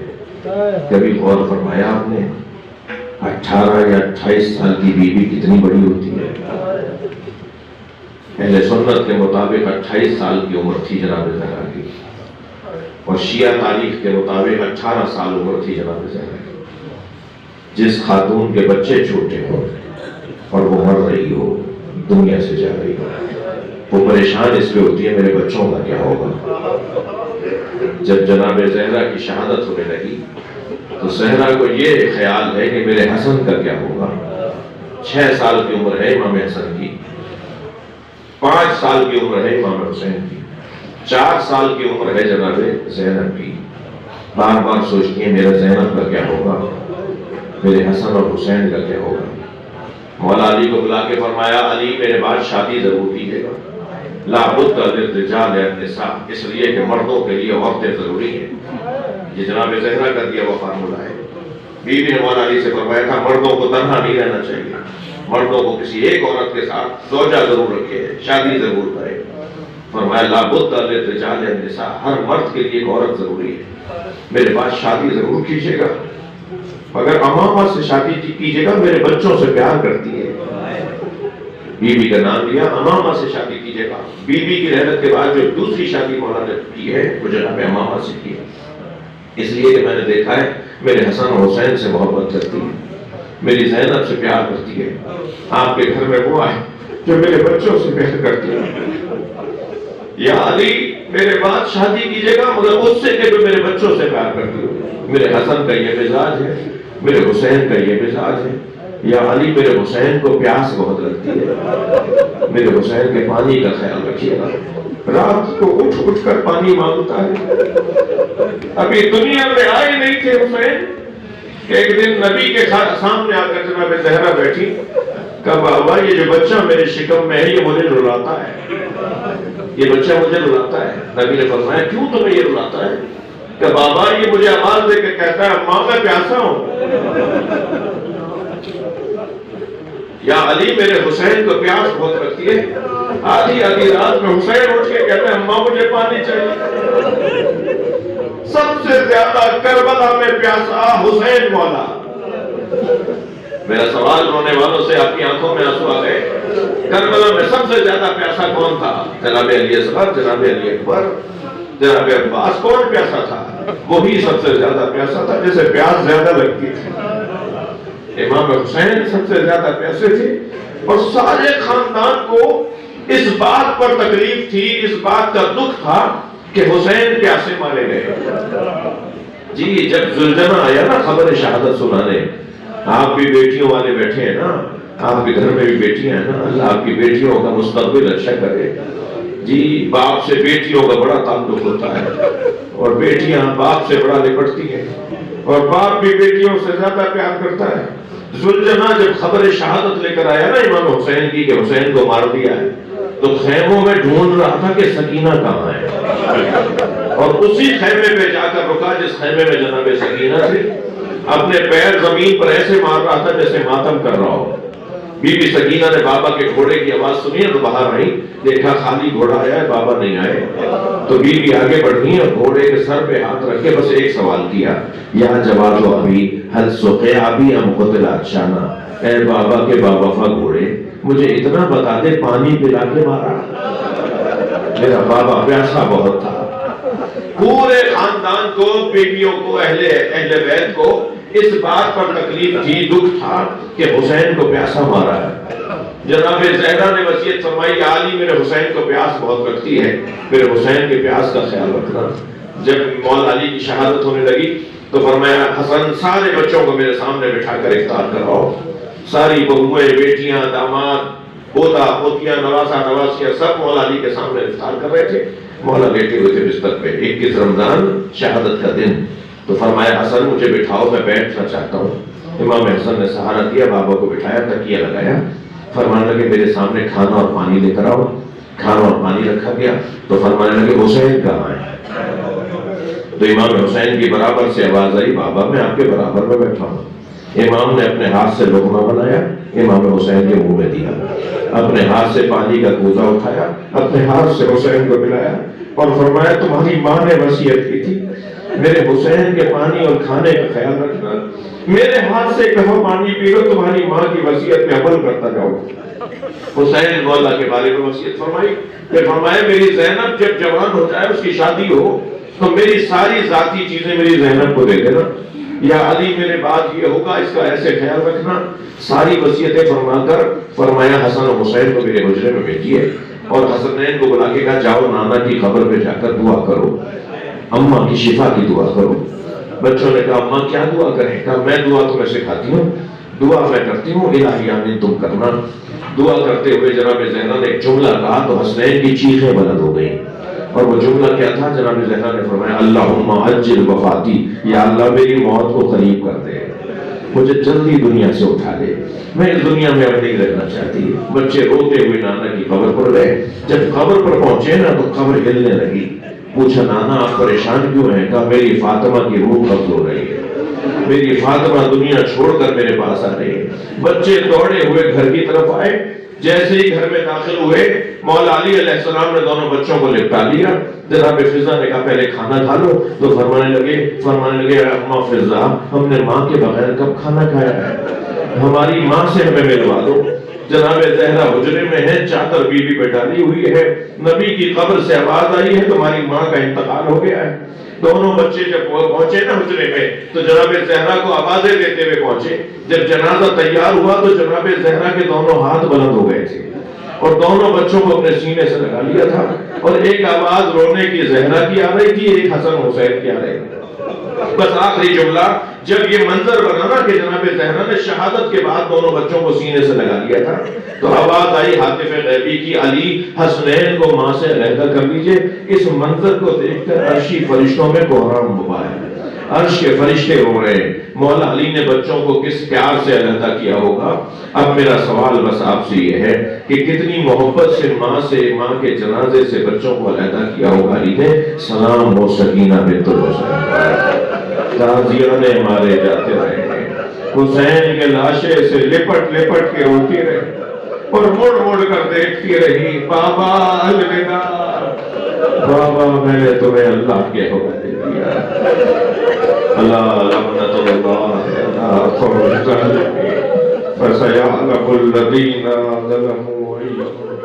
Speaker 1: کبھی غور فرمایا آپ نے 18 یا 28 سال کی بیوی کتنی بڑی ہوتی ہے؟ اہل سنت کے مطابق 28 سال کی عمر تھی جناب زہرا کی، اور شیعہ تاریخ کے مطابق 18 سال عمر تھی جناب زہرا کی۔ جس خاتون کے بچے چھوٹے ہو اور وہ مر رہی ہو، دنیا سے جا رہی ہو، وہ پریشان اس پہ ہوتی ہے میرے بچوں کا کیا ہوگا۔ جب جناب زہرا کی شہادت ہونے لگی تو زہرا کو یہ خیال ہے کہ میرے حسن کا کیا ہوگا۔ 6 سال کی عمر ہے امام حسن کی، 5 سال کی عمر ہے امام حسین کی، 4 سال کی عمر ہے جناب زینب کی۔ بار بار سوچتی ہیں میرا زینب کا کیا ہوگا، میرے حسن اور حسین کا کیا ہوگا۔ مولا علی کو بلا کے فرمایا علی میرے بعد شادی ضرور کیجیے گا، لا بد للرجال النساء، اس لیے کہ مردوں کے لیے عورتیں ضروری ہیں۔ یہ جناب زہرا کا دیا ہوا فارمولہ ہے۔ بی بی نے مولا علی سے فرمایا تھا مردوں کو تنہا نہیں رہنا چاہیے، مردوں کو کسی ایک عورت کے ساتھ زوجہ ضرور رکھے، شادی ضرور کرے۔ فرمایا لا بد للرجال النساء، ہر مرد کے لیے ایک عورت ضروری ہے، میرے بعد شادی ضرور کیجیے گا، اگر امامہ سے شادی کیجیے گا، میرے بچوں سے پیار کرتی ہے۔ بی بی کا نام لیا، امامہ سے شادی کیجیے گا۔ بی بی کی رحلت کے بعد جو دوسری شادی مولا نے کی ہے وہ جناب امامہ سے کی ہے، اس لیے کہ میں نے دیکھا ہے میرے حسن و حسین سے محبت کرتی ہے، میری زینب سے پیار کرتی ہے۔ آپ کے گھر میں وہ آئے جو میرے بچوں سے پیار کرتی ہے۔ یا علی میرے بعد شادی کیجیے گا مگر اس سے کہ میرے بچوں سے پیار کرتی ہو۔ میرے حسن کا یہ مزاج ہے، میرے حسین کا یہ مزاج ہے۔ یا علی میرے حسین کو پیاس بہت لگتی ہے، میرے حسین کے پانی کا خیال رکھیے گا، رات کو اٹھ اٹھ کر پانی مانگتا ہے۔ ابھی دنیا میں آئے نہیں تھے حسین کہ ایک دن نبی کے سامنے آ کر جناب زہرا بیٹھی، کہا بابا یہ جو بچہ میرے شکم میں ہے یہ مجھے رلاتا ہے، یہ بچہ مجھے رلاتا ہے۔ نبی نے فرمایا کیوں تمہیں یہ رلاتا ہے؟ کہ بابا یہ مجھے آواز دے کے کہتا ہے ماں میں پیاسا ہوں۔ یا علی میرے حسین کو پیاس بہت لگتی ہے، آدھی آدھی رات میں حسین اٹھ کے کہتا ہے ماں مجھے پانی چاہیے۔ سب سے زیادہ کربلا میں پیاسا حسین مولا۔ میرا سوال رونے والوں سے آپ کی آنکھوں میں آنسو آ گئے، کربلا میں سب سے زیادہ پیاسا کون تھا؟ جناب علی اصغر، جناب علی اکبر، جناب عباس، کون پیاسا تھا؟ وہی سب سے زیادہ پیاسا تھا جسے پیاس زیادہ لگتی تھی۔ امام حسین سب سے زیادہ پیاسے تھے، اور سارے خاندان کو اس بات پر تکلیف تھی، اس بات کا دکھ تھا کہ حسین پیاسے مارے گئے۔ جی جب زلجنہ آیا نا خبر شہادت سنانے، آپ بھی بیٹیوں والے بیٹھے ہیں نا، آپ کے گھر میں بھی بیٹیاں ہیں نا، اللہ آپ کی بیٹیوں کا مستقبل اچھا کرے۔ جی باپ سے بیٹیوں کا بڑا تعلق ہوتا ہے، اور بیٹیاں باپ سے بڑا لپٹتی ہیں، اور باپ بھی بیٹیوں سے زیادہ پیار کرتا ہے۔ زلجنہ جب خبر شہادت لے کر آیا نا امام حسین کی کہ حسین کو مار دیا ہے، تو خیموں میں ڈھونڈ رہا تھا کہ سکینہ کہاں ہے، اور اسی خیمے پہ جا کر رکا جس خیمے میں جناب سکینہ تھی، اپنے پیر زمین پر ایسے مار رہا تھا جیسے ماتم کر رہا ہو۔ بی بی سکینہ نے بابا کے گھوڑے کی آواز سنی تو باہر آئی، دیکھا خالی گھوڑا آیا ہے، بابا نہیں آئے، تو بی بی آگے بڑھی اور گھوڑے کے سر پہ ہاتھ رکھے بس ایک سوال کیا، یا جواد و ابی حل سقی ابی ام قتل عطشانا، اے بابا کے بابا گھوڑے مجھے اتنا بتا دے پانی پلا کے مارا؟ میرا بابا پیاسا بہت تھا۔ پورے خاندان کو، بیٹیوں کو، اہل بیت کو اس بات پر تکلیف تھی، دکھ تھا کہ حسین کو پیاسا مارا ہے۔ جناب زہرا نے وصیت فرمائی کہ علی میرے حسین کو پیاس بہت لگتی ہے، میرے حسین کے پیاس کا خیال رکھنا۔ جب مولا علی کی شہادت ہونے لگی تو فرمایا حسن سارے بچوں کو میرے سامنے بٹھا کر افطار کرواؤ۔ ساری بہویں، بیٹیاں، داماد، پوتا پوتیاں، نواسا نواسیاں سب مولا علی کے سامنے افطار کر رہے تھے۔ مولا لیٹے ہوئے تھے بستر پہ، 21 رمضان شہادت کا دن۔ تو فرمایا حسن مجھے بٹھاؤ، میں بیٹھنا چاہتا ہوں۔ امام حسن نے سہارا دیا، بابا کو بٹھایا، تکیہ لگایا، فرمانے لگے میرے سامنے کھانا اور پانی لے کر آؤ۔ کھانا اور پانی رکھا گیا تو فرمانے لگے حسین کہاں ہے؟ تو امام حسین کی برابر سے آواز آئی، بابا میں آپ کے برابر میں بیٹھا ہوں۔ امام نے اپنے ہاتھ سے لقمہ بنایا، امام حسین کے منہ میں دیا، اپنے ہاتھ سے پانی کا کوزہ اٹھایا، اپنے ہاتھ سے حسین کو پلایا اور فرمایا تمہاری ماں نے وصیت کی تھی میرے حسین کے پانی اور کھانے کا خیال رکھنا، میرے ہاتھ سے کہو پانی پی لو، تمہاری ماں کی وصیت پہ عمل کرتا جاؤ۔ حسین مولا کے بارے میں وصیت فرمائی، پھر فرمایا میری زینب جب جوان ہو جائے، اس کی شادی ہو تو میری ساری ذاتی چیزیں میری زینب کو دے دینا، یا علی میرے بعد یہ ہوگا اس کا ایسے خیال رکھنا۔ ساری وصیتیں فرما کر فرمایا حسن و حسین کو میرے حجرے میں بھیجیے، اور حسنین کو بلا کے کہا جاؤ نانا کی قبر پہ جا کر دعا کرو، اماں کی شفا کی دعا کرو۔ بچوں نے کہا اماں کیا دعا کریں؟ کہا میں دعا تمہیں سکھاتی ہوں، دعا میں کرتی ہوں، الہی آمین تم کرنا۔ دعا کرتے ہوئے جناب زہرا نے ایک جملہ کہا تو حسنین کی چیخیں بلند ہو گئیں، اور وہ جملہ کیا تھا؟ جناب زہرا نے فرمایا اللہم عجل وفاتی، یا اللہ میری موت کو قریب کر دے، مجھے جلدی دنیا سے اٹھا دے، میں اس دنیا میں اب نہیں رہنا چاہتی۔ بچے روتے ہوئے نانا کی قبر پر گئے، جب قبر پر پہنچے نا تو قبر ہلنے لگی۔ پوچھا نانا آپ پریشان کیوں ہیں؟ کہا میری فاطمہ کی روح قبض ہو رہی ہے، میری فاطمہ دنیا چھوڑ کر میرے پاس آ رہی ہے۔ بچے دوڑے ہوئے گھر کی طرف آئے، جیسے ہی گھر میں داخل ہوئے مولا علی علیہ السلام نے دونوں بچوں کو لپٹا لیا۔ جناب فضا نے کہا پہلے کھانا کھا لو، تو فرمانے لگے اماں فضا ہم نے ماں کے بغیر کب کھانا کھایا ہے، ہماری ماں سے ہمیں ملوا دو۔ جناب زہرا حجرے میں ہے، چادر بیوی پہ ڈالی ہوئی ہے، نبی کی قبر سے آواز آئی ہے تمہاری ماں کا انتقال ہو گیا ہے۔ دونوں بچے جب پہنچے نا حجرے میں تو جناب زہرا کو آوازیں دیتے ہوئے پہنچے۔ جب جنازہ تیار ہوا تو جناب زہرا کے دونوں ہاتھ بلند ہو گئے تھے اور دونوں بچوں کو اپنے سینے سے لگا لیا تھا، اور ایک آواز رونے کی زہرا کی آ رہی تھی، ایک حسن حسین کی آ رہی تھی۔ بس آخری جملہ جب یہ منظر بنا نا کہ جناب زہرا نے شہادت کے بعد دونوں بچوں کو سینے سے لگا لیا تھا، تو آواز آئی ہاتف غیبی کی علی حسنین کو ماں سے علیحدہ کر لیجئے۔ اس منظر کو دیکھ کر عرشی فرشتوں میں کوہرام ہوا ہے، عرش کے فرشتے رو رہے ہیں، مولا علی نے بچوں کو کس پیار سے علیحدہ کیا ہوگا۔ اب میرا سوال بس آپ سے یہ ہے کہ کتنی محبت سے ماں کے جنازے سے بچوں کو علیحدہ کیا ہوگا علی نے۔ سلام ہو سکینہ بنت الحسین، تازیانے مارے جاتے رہے، حسین کے لاشے سے لپٹ لپٹ کے روتی رہی اور مڑ مڑ کر دیکھتی رہی، بابا الوداع، بابا میں نے تمہیں اللہ کے حوالے دیا۔ اللہ لعنت اللہ علی قوم الظالمین فسيعلم الذين ظلموا أيهم